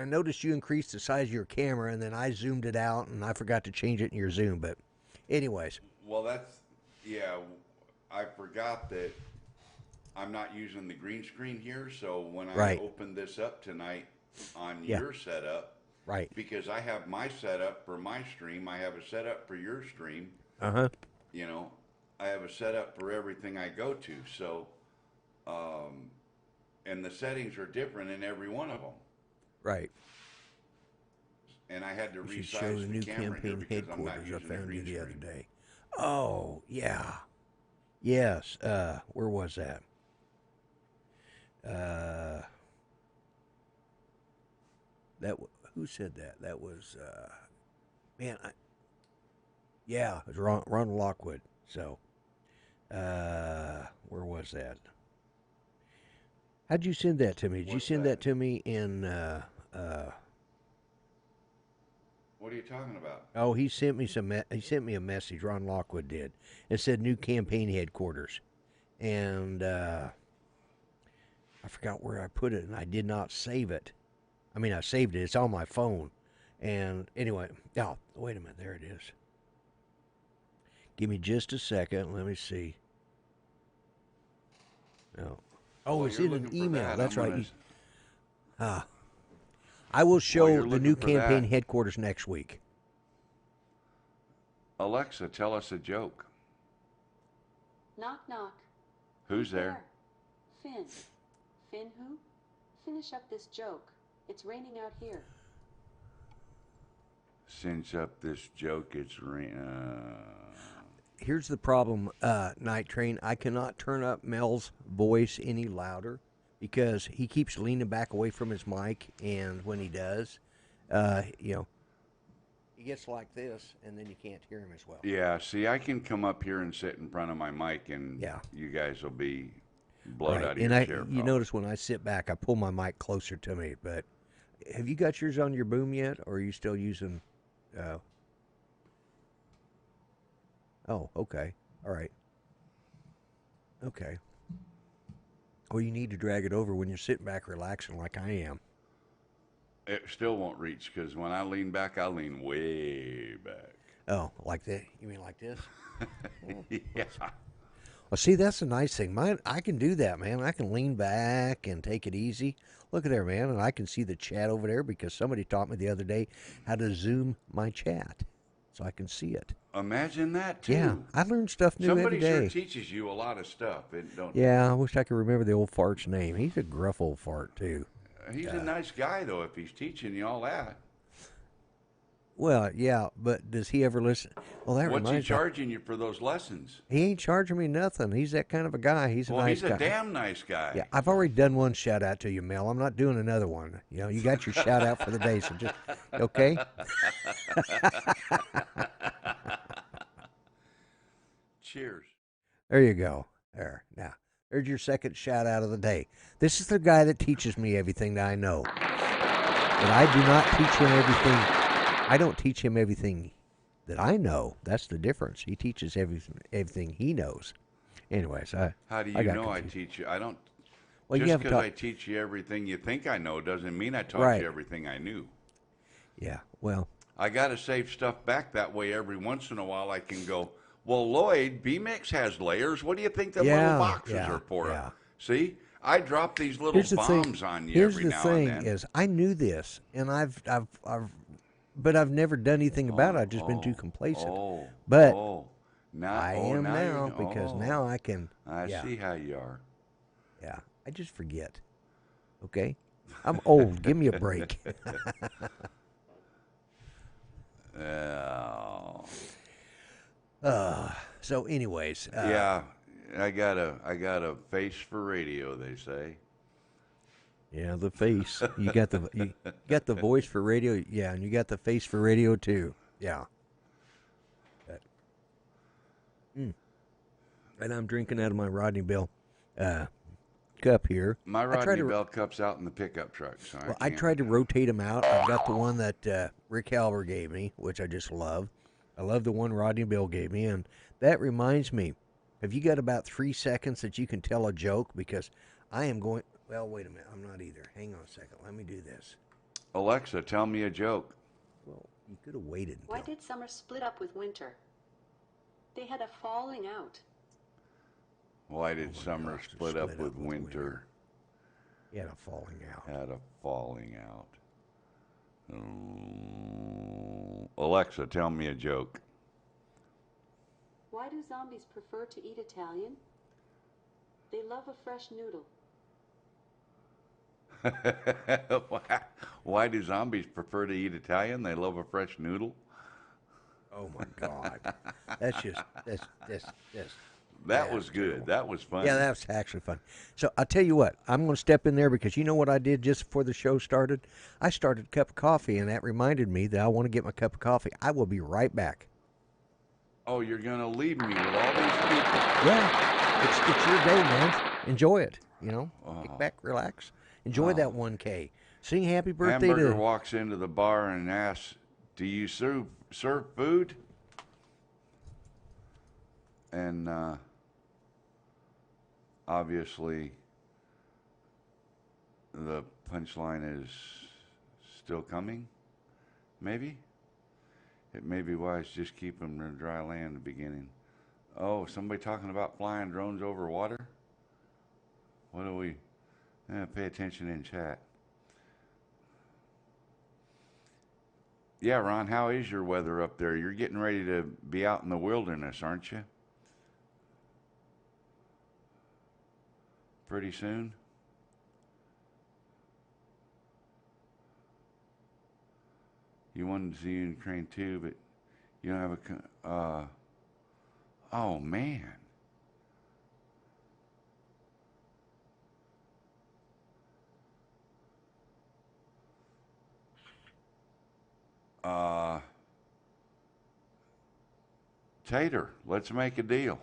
noticed you increased the size of your camera, and then I zoomed it out, and I forgot to change it in your zoom. But, anyways. Well, I forgot that I'm not using the green screen here, so when I open this up tonight on your setup, right? Because I have my setup for my stream, I have a setup for your stream. I have a setup for everything I go to, so, and the settings are different in every one of them. Right. And I had to resize show the new campaign headquarters I found you the other day. Oh, yeah. Yes. Where was that? Who said that? That was it was Ron Lockwood. So where was that? How'd you send that to me? Did you send that to me in What are you talking about? Oh, he sent me a message. Ron Lockwood did. It said new campaign headquarters, and I forgot where I put it, and I did not save it. I mean, I saved it. It's on my phone, and anyway. Oh, wait a minute. There it is. Give me just a second. Let me see. No. Oh, it's in an email. That's right. I will show the new campaign headquarters next week. Alexa, tell us a joke. Knock, knock. Who's there? Finn. Finn who? Finish up this joke. It's raining out here. Cinch up this joke, it's raining. Here's the problem, Night Train. I cannot turn up Mel's voice any louder because he keeps leaning back away from his mic, and when he does, he gets like this, and then you can't hear him as well. Yeah, see, I can come up here and sit in front of my mic, and you guys will be blowed out of your chair. You notice when I sit back, I pull my mic closer to me. But have you got yours on your boom yet, or are you still using? Oh, okay. All right. Okay. Well, you need to drag it over when you're sitting back relaxing like I am. It still won't reach because when I lean back, I lean way back. Oh, like that? You mean like this? Yeah. Well, see, that's the nice thing. I can do that, man. I can lean back and take it easy. Look at there, man, and I can see the chat over there because somebody taught me the other day how to zoom my chat so I can see it. Imagine that, too. Yeah, I learn stuff new every day. Somebody sure teaches you a lot of stuff, don't they? Yeah, I wish I could remember the old fart's name. He's a gruff old fart, too. He's a nice guy, though, if he's teaching you all that. Well, yeah, but does he ever listen? Well, that What's he charging you for those lessons? He ain't charging me nothing. He's that kind of a guy. He's a nice guy. He's a damn nice guy. Yeah, I've already done one shout out to you, Mel. I'm not doing another one. You got your shout out for the day, so just okay. Cheers. There you go. There. Now, there's your second shout out of the day. This is the guy that teaches me everything that I know. But I do not teach him everything. I don't teach him everything that I know. That's the difference. He teaches everything he knows. Anyways, how do you know I teach you? I don't. Well, just because I teach you everything you think I know doesn't mean I taught you everything I knew. Yeah. Well, I got to save stuff back that way. Every once in a while, I can go, Well, Lloyd, B-Mix has layers. What do you think the little Yeah, boxes yeah, are for? yeah. See, I drop these little Here's the thing. bombs on you Here's every the now and thing then. is, I knew this, and but I've never done anything about it. I've just been too complacent. But I am now because now I can. I Yeah, see how you are. yeah. I just forget. Okay, I'm old. Give me a break. So, anyways, Yeah, I got a face for radio, they say. yeah, the face. You got the voice for radio. Yeah, and you got the face for radio too. Yeah. But, and I'm drinking out of my Rodney Bell cup here. My Rodney Bell cup's out in the pickup truck, so I tried to rotate them out. I've got the one that Rick Halver gave me, which I just love. I love the one Rodney Bell gave me, and that reminds me. Have you got about 3 seconds that you can tell a joke? Because I am going. Well, wait a minute. I'm not either. Hang on a second. Let me do this. Alexa, tell me a joke. Well, you could have waited until. Why did summer split up with winter? They had a falling out. Why did summer split up with winter? He had a falling out. Had a falling out. Oh. Alexa, tell me a joke. Why do zombies prefer to eat Italian? They love a fresh noodle. Why do zombies prefer to eat Italian? They love a fresh noodle. Oh my God, that's That was good. Terrible. That was fun. Yeah, that was actually fun. So I'll tell you what, I'm going to step in there because you know what I did just before the show started? I started a cup of coffee, and that reminded me that I want to get my cup of coffee. I will be right back. Oh, you're going to leave me with all these people? Yeah, it's your day, man. Enjoy it. You know, kick back, relax, enjoy that 1K. Sing happy birthday Hamburger to. Walks into the bar and asks, "Do you serve food?" And obviously, the punchline is still coming. Maybe it may be wise just keep them in dry land in the beginning. Oh, somebody talking about flying drones over water? What do we? Pay attention in chat. Yeah, Ron, how is your weather up there? You're getting ready to be out in the wilderness, aren't you? Pretty soon? You wanted to see you in Crane too, but you don't have a... oh, man. Tater, let's make a deal.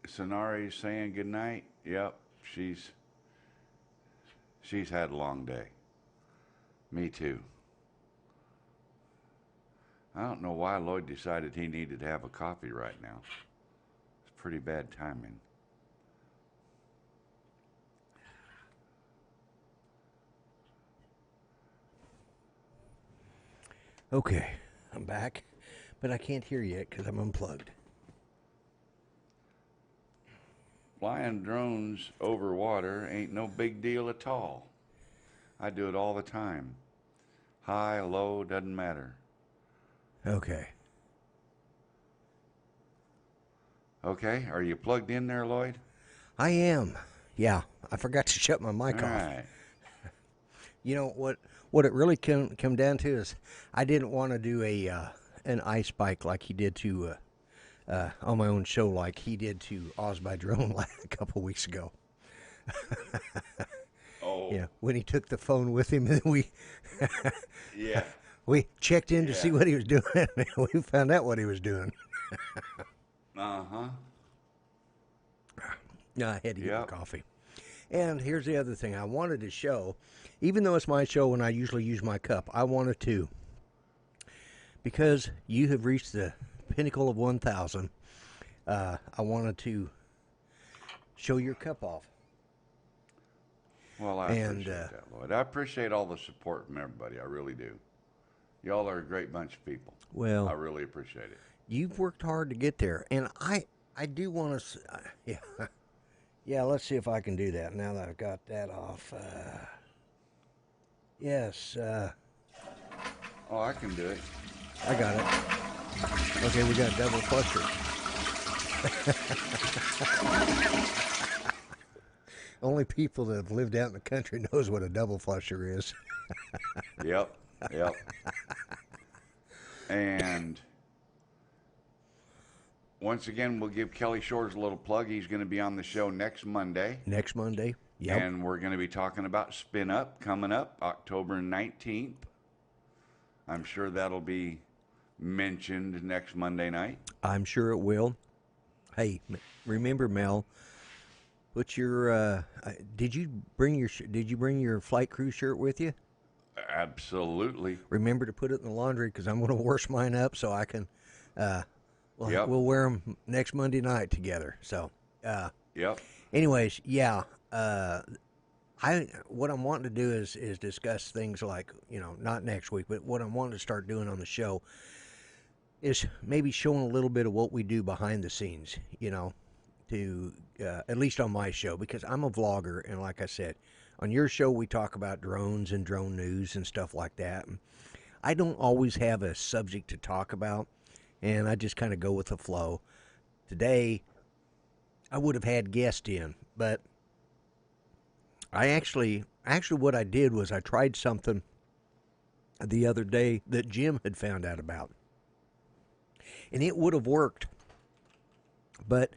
Sonari's saying goodnight. Yep, she's had a long day. Me too. I don't know why Lloyd decided he needed to have a coffee right now. It's pretty bad timing. Okay, I'm back, but I can't hear yet because I'm unplugged. Flying drones over water ain't no big deal at all. I do it all the time. High, low, doesn't matter. Okay. Okay, are you plugged in there, Lloyd? I am. Yeah, I forgot to shut my mic All off. right. You know what it really come down to is I didn't want to do an ice bike like he did to on my own show, like he did to Oz by Drone a couple weeks ago. Oh. Yeah, when he took the phone with him, and we Yeah. we checked in to see what he was doing. We found out what he was doing. Uh-huh. No, I had to get my coffee. And here's the other thing I wanted to show, even though it's my show and I usually use my cup, I wanted to, because you have reached the pinnacle of 1,000, I wanted to show your cup off. Well, I And appreciate that, Lloyd. I appreciate all the support from everybody. I really do. Y'all are a great bunch of people. well, I really appreciate it. you've worked hard to get there, and I do want to. Yeah, yeah. Let's see if I can do that now that I've got that off. Yes, Oh, I can do it. I got it. Okay, we got double flusher. Only people that have lived out in the country knows what a double flusher is. Yep. Yep. And once again, we'll give Kelly Shores a little plug. He's going to be on the show next Monday. Next Monday. Yep. And we're going to be talking about Spin Up coming up October 19th. I'm sure that'll be mentioned next Monday night. I'm sure it will. Hey, remember, Mel, put your did you bring your flight crew shirt with you? Absolutely. Remember to put it in the laundry because I'm going to wash mine up so I can Yep. we'll wear them next Monday night together. So Yep. anyways, yeah, what I'm wanting to do is discuss things like, not next week, but what I'm wanting to start doing on the show is maybe showing a little bit of what we do behind the scenes, to at least on my show, because I'm a vlogger, and like I said, on your show we talk about drones and drone news and stuff like that. And I don't always have a subject to talk about, and I just kind of go with the flow. Today, I would have had guests in, but I actually what I did was I tried something the other day that Jim had found out about. And it would have worked, but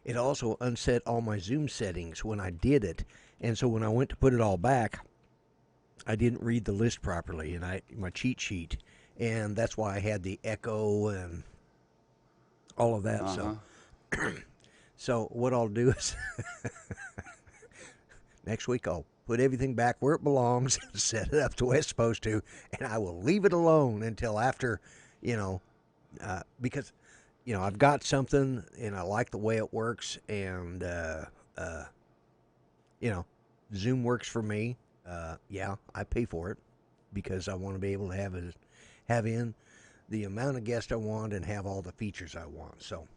it also unset all my Zoom settings when I did it. And so when I went to put it all back, I didn't read the list properly, and my cheat sheet, and that's why I had the echo and all of that. So what I'll do is next week I'll put everything back where it belongs, set it up the way it's supposed to, and I will leave it alone until after, because I've got something and I like the way it works, and Zoom works for me. Yeah, I pay for it because I want to be able to have in the amount of guests I want and have all the features I want. So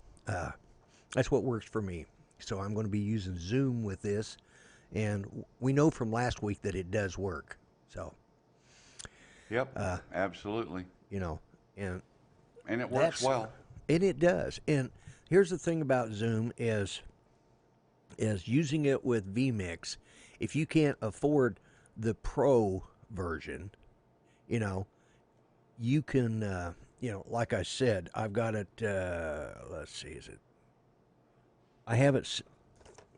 that's what works for me. So I'm going to be using Zoom with this, and we know from last week that it does work. So Yep. Absolutely. And it works well. And it does. And here's the thing about Zoom is using it with vMix. If you can't afford the Pro version, you can, like I said, I've got it, let's see, I have it, is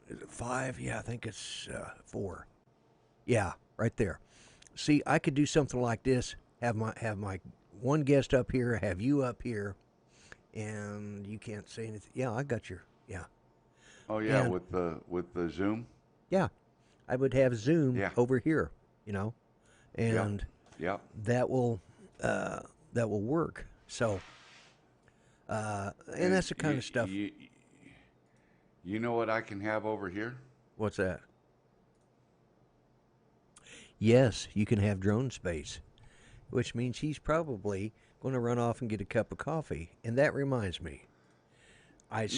it 5? Yeah, I think it's 4. Yeah, right there. See, I could do something like this, have my one guest up here, have you up here, and you can't say anything. Yeah, I got your, yeah. Oh yeah, And- with the Zoom. Yeah, I would have Zoom over here, and Yep. that will work. So, and that's the kind of stuff. You know what I can have over here? What's that? Yes, you can have drone space, which means he's probably going to run off and get a cup of coffee. And that reminds me, I was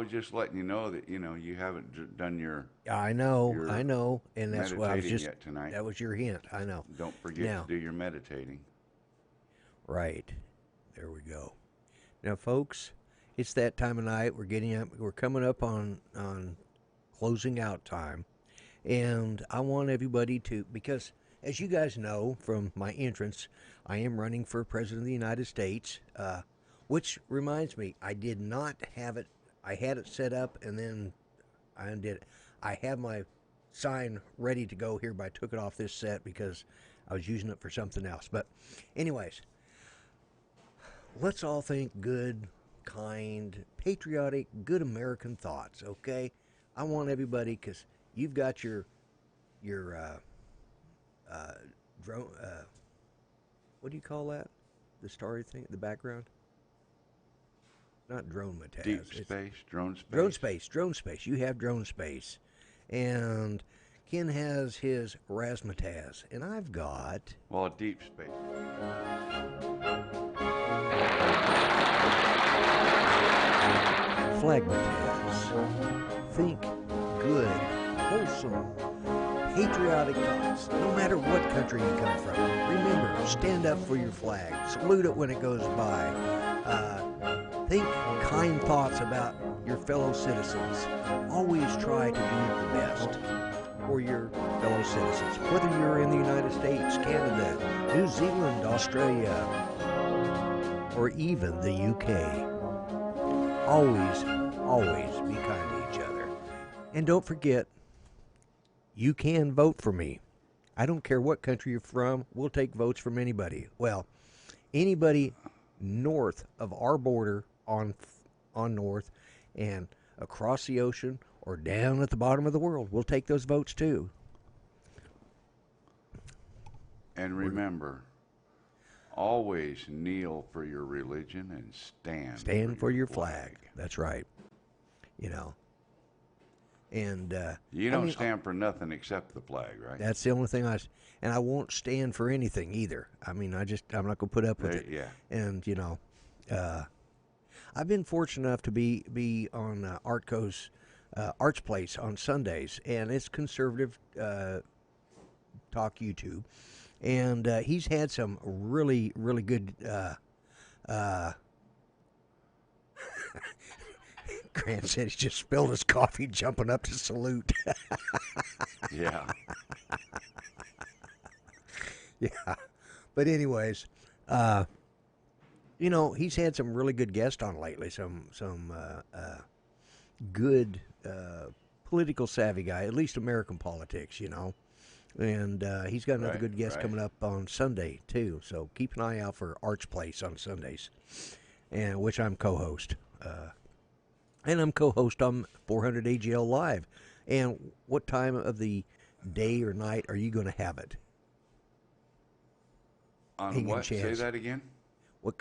just letting you know that you haven't done your. I know, and that's what I was just. Yet tonight. That was your hint. I know. Don't forget to do your meditating. Right, there we go. Now, folks, it's that time of night. We're coming up on closing out time, and I want everybody to, because as you guys know from my entrance, I am running for President of the United States. Which reminds me, I did not have it. I had it set up, and then I undid it. I have my sign ready to go here, but I took it off this set because I was using it for something else. But anyways, let's all think good, kind, patriotic, good American thoughts, okay? I want everybody, because you've got your drone, what do you call that? The starry thing, the background? Not drone mataz. Deep space, drone space. Drone space. You have drone space. and Ken has his razzmatazz, and I've got Well, deep space. flagmatazz. Think good, wholesome, patriotic thoughts, no matter what country you come from. Remember, stand up for your flag. Salute it when it goes by. Think kind thoughts about your fellow citizens. Always try to do the best for your fellow citizens, whether you're in the United States, Canada, New Zealand, Australia, or even the UK. Always, always be kind to each other. And don't forget, you can vote for me. I don't care what country you're from. We'll take votes from anybody. Well, anybody north of our border on north and across the ocean or down at the bottom of the world, we'll take those votes too. And remember, always kneel for your religion and stand for your flag. That's right. You know. And you don't stand for nothing except the flag, right? That's the only thing and I won't stand for anything either. I mean, I'm not gonna put up with it. Yeah. And you know, I've been fortunate enough to be on Artco's Arts Place on Sundays, and it's conservative talk YouTube, and he's had some really good. Grant said he just spilled his coffee, jumping up to salute. Yeah. Yeah. But anyways, you know, he's had some really good guests on lately. Some good political savvy guy, at least American politics, you know. And he's got another good guest coming up on Sunday too. So keep an eye out for Arts Place on Sundays, and which I'm co-host. And I'm co-host on 400 AGL Live. And what time of the day or night are you going to have it? On what? Say that again. What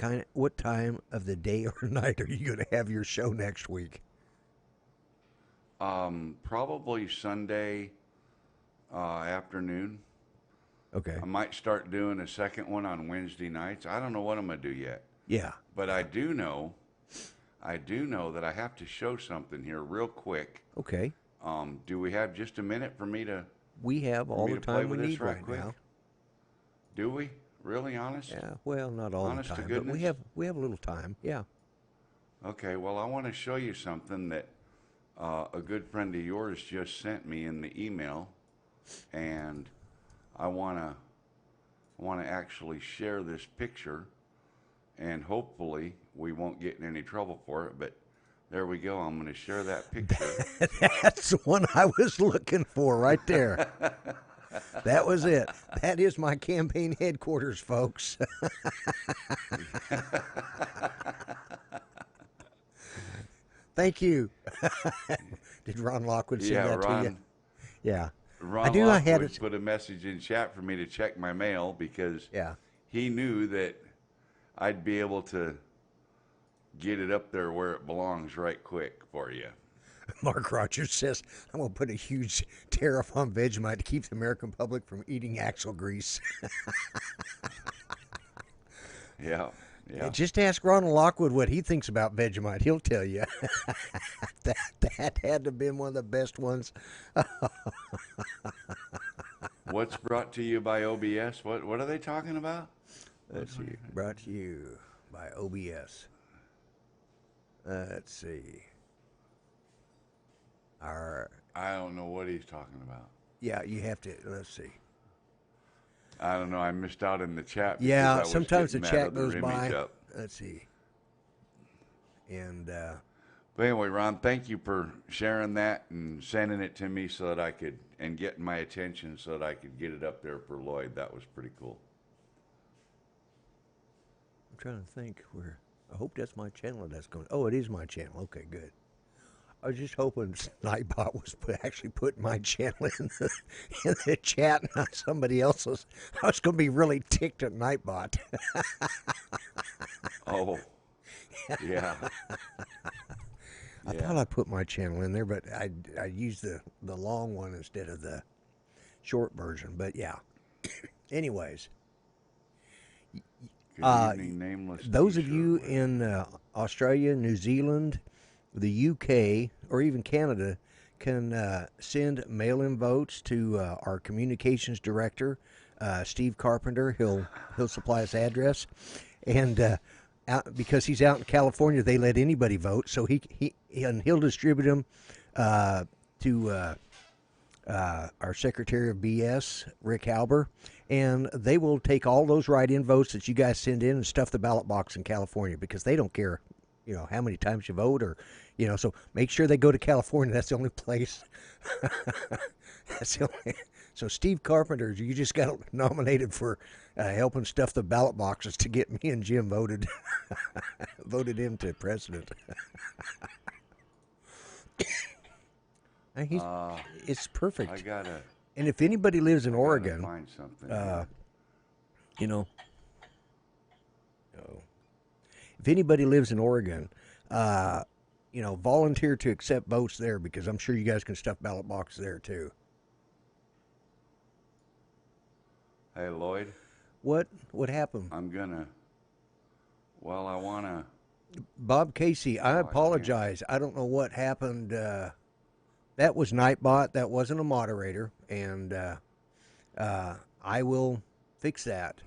time of the day or night are you going to have your show next week? Probably Sunday afternoon. Okay. I might start doing a second one on Wednesday nights. I don't know what I'm going to do yet. Yeah. But I do know that I have to show something here real quick. Okay. Do we have just a minute for me to? We have all the time we need right now. Do we? Really? Honest? Yeah. Well, not all honest the time, to goodness? but we have a little time. Yeah. Okay. Well, I want to show you something that a good friend of yours just sent me in the email, and I want to actually share this picture, and hopefully we won't get in any trouble for it, but there we go. I'm going to share that picture. That's the one I was looking for right there. That was it. That is my campaign headquarters, folks. Thank you. Did Ron Lockwood send that to you? Yeah. Ron Lockwood put a message in chat for me to check my mail because he knew that I'd be able to get it up there where it belongs right quick for you. Mark Rogers says, I'm going to put a huge tariff on Vegemite to keep the American public from eating axle grease. Yeah. Just ask Ronald Lockwood what he thinks about Vegemite. He'll tell you. that had to have been one of the best ones. What's brought to you by OBS? What are they talking about? Let's see. Brought to you by OBS. Let's see. I don't know what he's talking about. Yeah, you have to. Let's see. I don't know. I missed out in the chat. Yeah, sometimes the chat goes by. Let's see. And but anyway, Ron, thank you for sharing that and sending it to me so that I could, and getting my attention so that I could get it up there for Lloyd. That was pretty cool. I'm trying to think where. I hope that's my channel that's going. Oh, it is my channel. Okay, good. I was just hoping Nightbot was actually putting my channel in the chat, not somebody else's. I was going to be really ticked at Nightbot. Oh, yeah. I thought thought I put my channel in there, but I used the long one instead of the short version. But yeah. Anyways, Good evening, nameless those of t-shirt you wearer. in Australia, New Zealand, the UK, or even Canada can send mail-in votes to our communications director, Steve Carpenter. He'll supply his address, and because he's out in California, they let anybody vote. So he'll distribute them to our Secretary of BS, Rick Halber, and they will take all those write-in votes that you guys send in and stuff the ballot box in California, because they don't care, how many times you vote, or, so make sure they go to California. That's the only place. That's the only. So Steve Carpenter, you just got nominated for helping stuff the ballot boxes to get me and Jim voted him to president. It's perfect. I gotta. And if anybody lives in I gotta Oregon, find something. If anybody lives in Oregon, volunteer to accept votes there, because I'm sure you guys can stuff ballot boxes there too. Hey, Lloyd. What happened? I'm gonna. Well, I wanna. Bob Casey, I apologize. I don't know what happened. That was Nightbot. That wasn't a moderator, and I will fix that.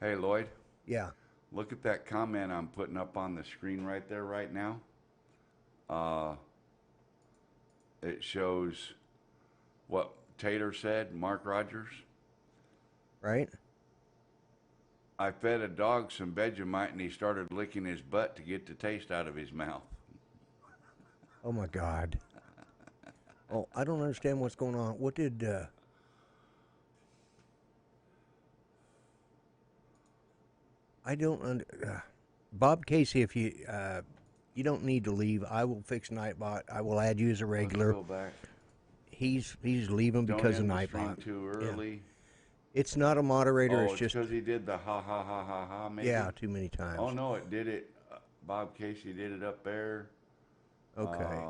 Hey, Lloyd. Yeah. Look at that comment I'm putting up on the screen right there, right now. It shows what Tater said, Mark Rogers. Right? I fed a dog some Vegemite and he started licking his butt to get the taste out of his mouth. Oh my God. Oh, I don't understand what's going on. What did I don't Bob Casey, if you you don't need to leave. I will fix Nightbot. I will add you as a regular. Let's go back. He's leaving because of Don't end the stream Nightbot. too early. It's not a moderator. Oh, it's just because he did the ha ha ha ha ha. Maybe. yeah, too many times. Oh no, it did it. Bob Casey did it up there. Okay.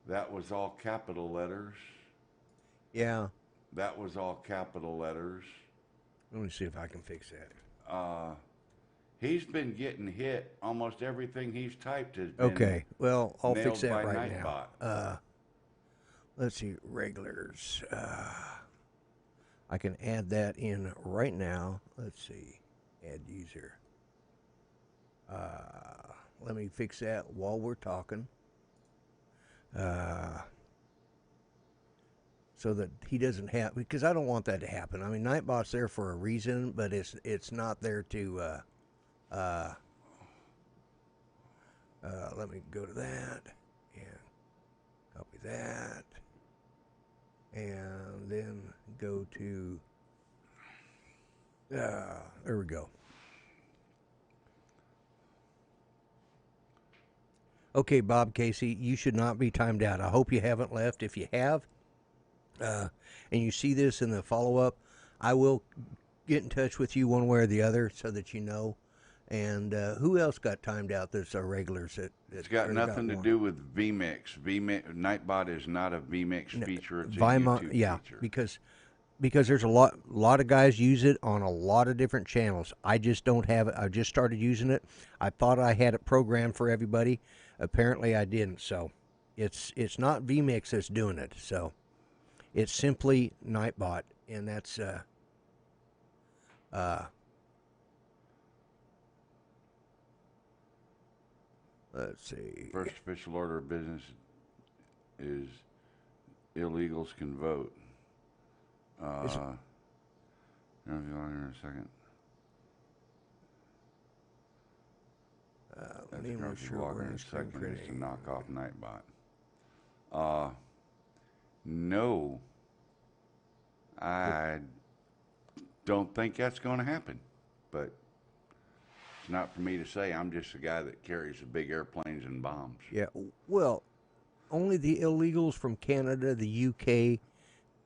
That was all capital letters. Yeah. That was all capital letters. Let me see if I can fix that. He's been getting hit. Almost everything he's typed has been Okay. Well, I'll fix nailed that by right Nightbot. now. Let's see, regulars. I can add that in right now. Let's see, add user. Let me fix that while we're talking. So that he doesn't have, because I don't want that to happen. I mean, Nightbot's there for a reason, but it's not there to. Let me go to that and copy that, and then go to. There we go. Okay, Bob Casey, you should not be timed out. I hope you haven't left. If you have, and you see this in the follow-up, I will get in touch with you one way or the other so that you know. And who else got timed out that's our regulars? It's got nothing to do with vMix. Nightbot is not a vMix feature. It's a Vimont, YouTube yeah, feature. because there's a lot of guys use it on a lot of different channels. I just don't have it. I just started using it. I thought I had it programmed for everybody. Apparently I didn't. So it's not vMix that's doing it. So it's simply Nightbot, and that's let's see. First official order of business is illegals can vote. In a second. Let me make sure we're in screen second is to printing. knock off Nightbot. No, I don't think that's going to happen, but it's not for me to say. I'm just a guy that carries the big airplanes and bombs. Yeah, well, only the illegals from Canada, the UK,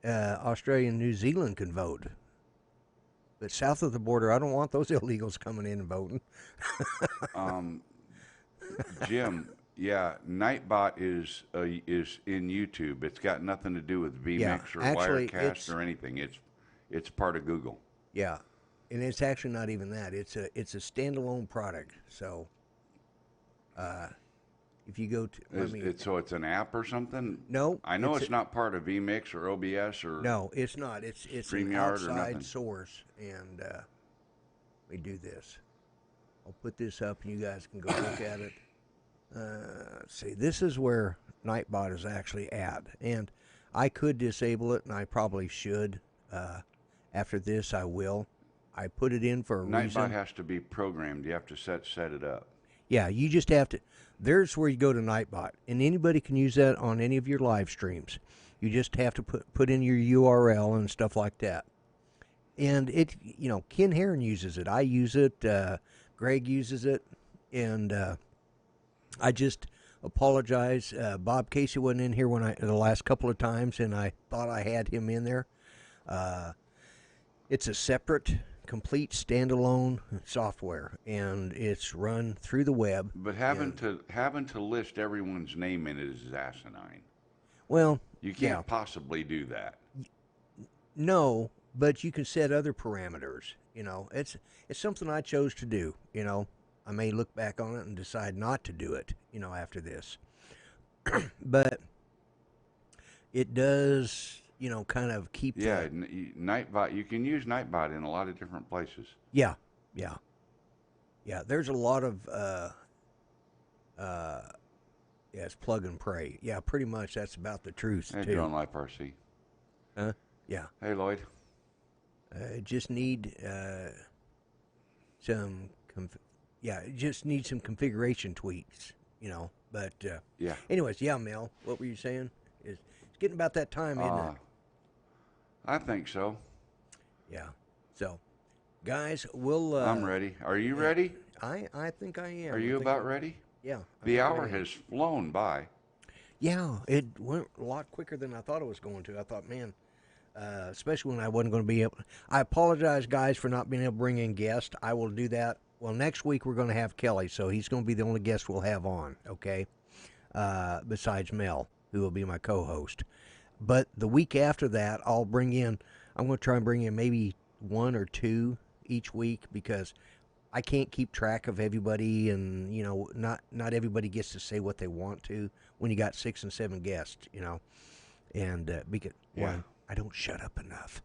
Australia, and New Zealand can vote. But south of the border, I don't want those illegals coming in and voting. Jim, yeah, Nightbot is in YouTube. It's got nothing to do with Yeah, vMix or actually, Wirecast or anything. It's part of Google. yeah, and it's actually not even that. It's a standalone product. So, if you go to, So it's an app or something? no, I know it's not part of vMix or OBS or no, it's not. It's an StreamYard or nothing. outside source, and we do this. I'll put this up, and you guys can go look at it. Let's see. This is where Nightbot is actually at, and I could disable it, and I probably should. After this, I will. I put it in for a reason. Nightbot has to be programmed. You have to set it up. Yeah, you just have to. There's where you go to Nightbot, and anybody can use that on any of your live streams. You just have to put in your URL and stuff like that. And it, Ken Herron uses it. I use it. Greg uses it, and I just apologize. Bob Casey wasn't in here the last couple of times, and I thought I had him in there. It's a separate, complete standalone software, and it's run through the web. But having to list everyone's name in it is asinine. Well, you can't possibly do that. No, but you can set other parameters. It's something I chose to do. I may look back on it and decide not to do it. After this, but it does. Kind of keep. Yeah, Nightbot. You can use Nightbot in a lot of different places. Yeah. There's a lot of. It's plug and pray. Yeah, pretty much that's about the truth Hey, too. Drone Life RC. Huh? Yeah. Hey, Lloyd. Just need some. Just need some configuration tweaks. But Yeah. Anyways, yeah, Mel. What were you saying? It's getting about that time, isn't it? I think so. Yeah. So, guys, we'll. I'm ready. Are you ready? I think I am. Are you about ready? Yeah. The hour has flown by. Yeah, it went a lot quicker than I thought it was going to. I thought, man, especially when I wasn't going to be able. I apologize, guys, for not being able to bring in guests. I will do that. Well, next week we're going to have Kelly, so he's going to be the only guest we'll have on. Okay. Besides Mel, who will be my co-host. But the week after that, I'm going to try and bring in maybe one or two each week, because I can't keep track of everybody, and, not everybody gets to say what they want to when you got 6 and 7 guests, and because, one, I don't shut up enough.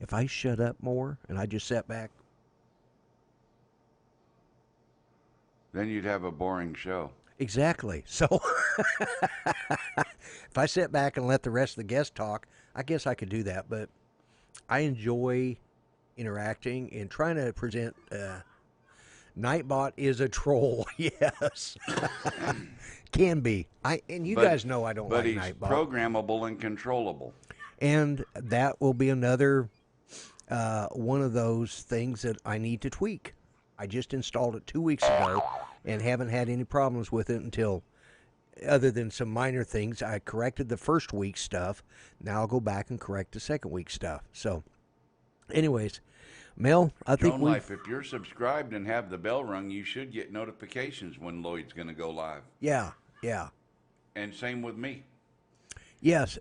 If I shut up more and I just sat back, then you'd have a boring show. Exactly. So if I sit back and let the rest of the guests talk, I guess I could do that. But I enjoy interacting and trying to present. Nightbot is a troll, yes, can be. Guys know I don't like Nightbot. But he's programmable and controllable. And that will be another one of those things that I need to tweak. I just installed it 2 weeks ago and haven't had any problems with it until, other than some minor things. I corrected the first week's stuff. Now I'll go back and correct the second week's stuff. So, anyways, Mel, I think Drone Life, if you're subscribed and have the bell rung, you should get notifications when Lloyd's going to go live. Yeah. And same with me. Yes,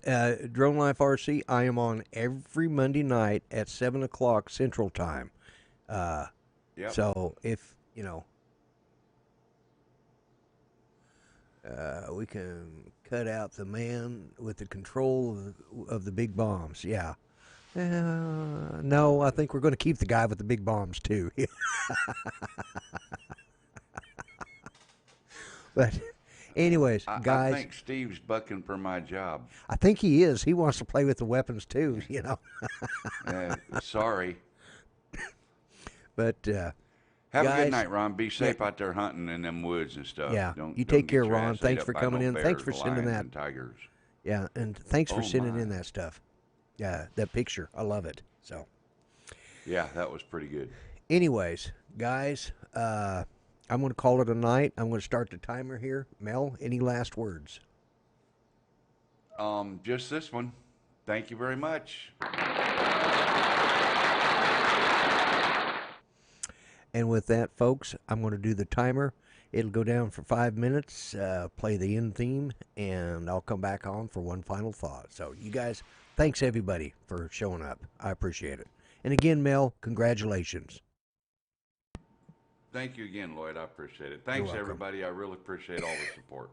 Drone Life RC, I am on every Monday night at 7 o'clock Central Time. Yep. So if, we can cut out the man with the control of the big bombs. Yeah. No, I think we're going to keep the guy with the big bombs too. But anyways, guys. I think Steve's bucking for my job. I think he is. He wants to play with the weapons too, Sorry. But have guys, a good night, Ron. Be safe out there hunting in them woods and stuff. Yeah, don't take get care, your Ron. ass ate Thanks up for by coming no in. bears, Thanks for sending lions, that. and tigers. Yeah, and thanks for sending my. in that stuff. Yeah, that picture. I love it. So, yeah, that was pretty good. anyways, guys, I'm going to call it a night. I'm going to start the timer here. Mel, any last words? Just this one. Thank you very much. And with that, folks, I'm going to do the timer. It'll go down for 5 minutes, play the end theme, and I'll come back on for one final thought. So, you guys, thanks everybody for showing up. I appreciate it. And again, Mel, congratulations. Thank you again, Lloyd. I appreciate it. Thanks, welcome. everybody. I really appreciate all the support.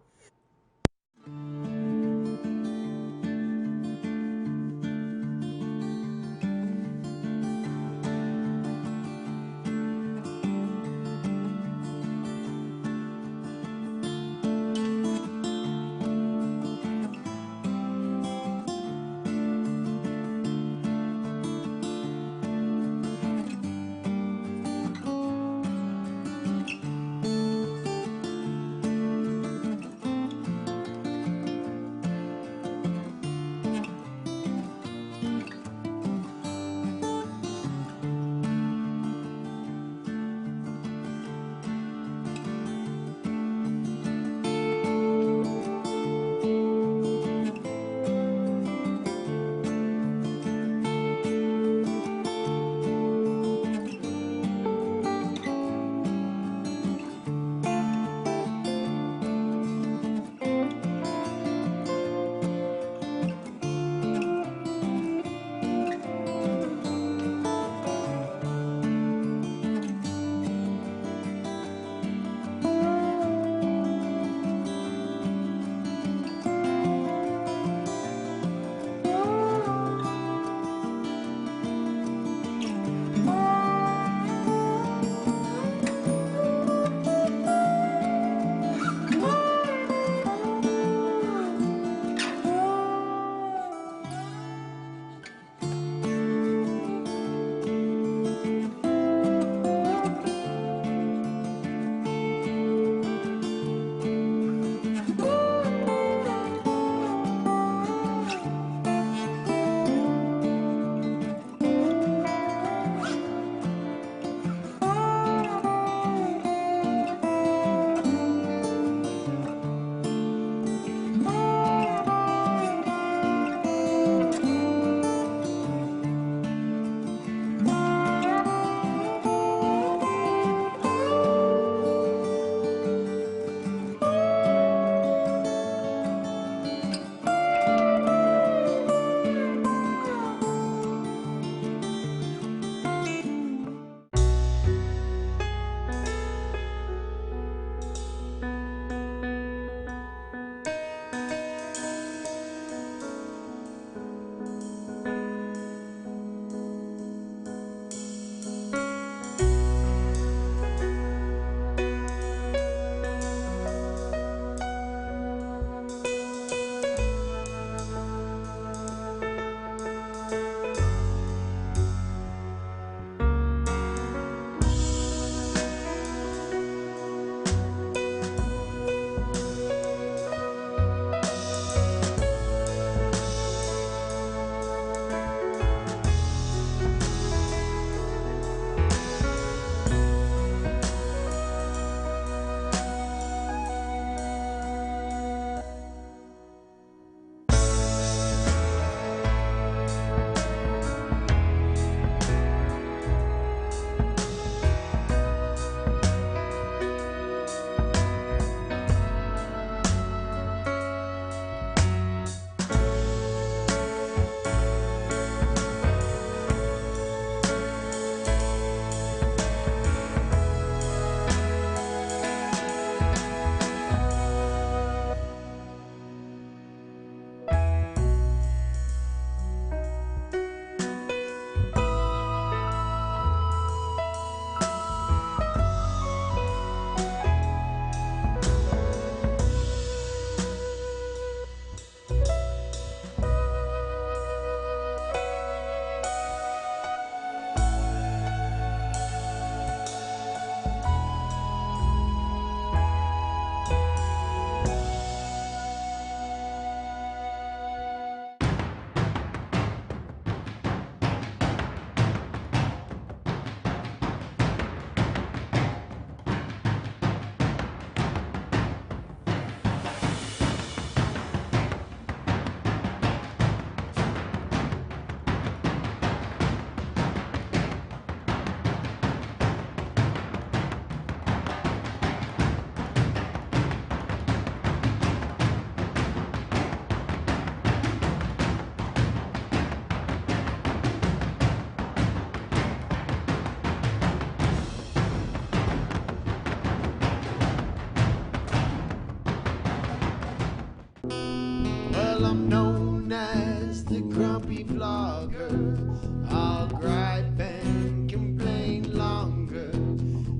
Well, I'm known as the grumpy vlogger. I'll gripe and complain longer.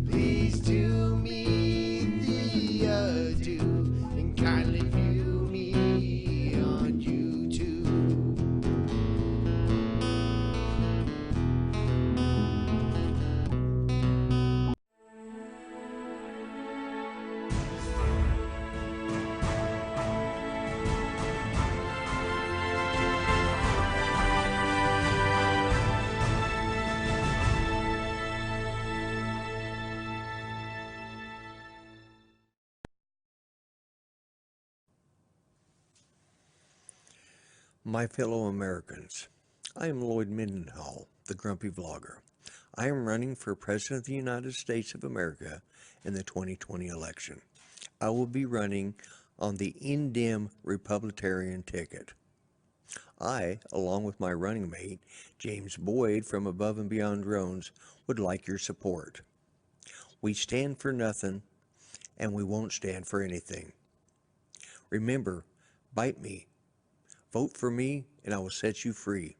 Please do me the ado and kindly view me on YouTube. My fellow Americans, I am Lloyd Mendenhall, the Grumpy Vlogger. I am running for President of the United States of America in the 2020 election. I will be running on the Indem Republican ticket. I, along with my running mate, James Boyd from Above and Beyond Drones, would like your support. We stand for nothing, and we won't stand for anything. Remember, bite me. Vote for me, and I will set you free.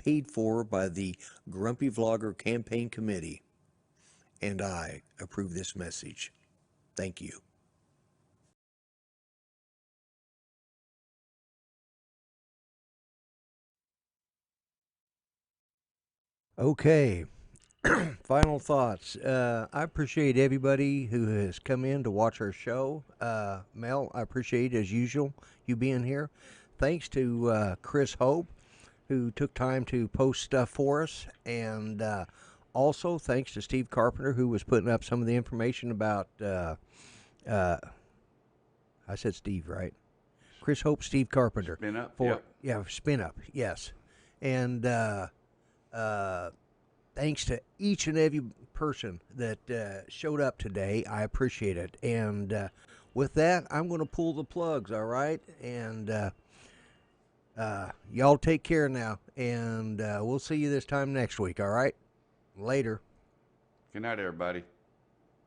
Paid for by the Grumpy Vlogger Campaign Committee. And I approve this message. Thank you. Okay. Final thoughts. I appreciate everybody who has come in to watch our show. Mel, I appreciate, as usual, you being here. Thanks to Chris Hope, who took time to post stuff for us. And also thanks to Steve Carpenter, who was putting up some of the information about, I said Steve, right? Chris Hope, Steve Carpenter. Spin Up, For, yep. Yeah, Spin Up, yes. And thanks to each and every person that showed up today. I appreciate it. And with that, I'm going to pull the plugs, all right? And y'all take care now. And we'll see you this time next week, all right? Later. Good night, everybody.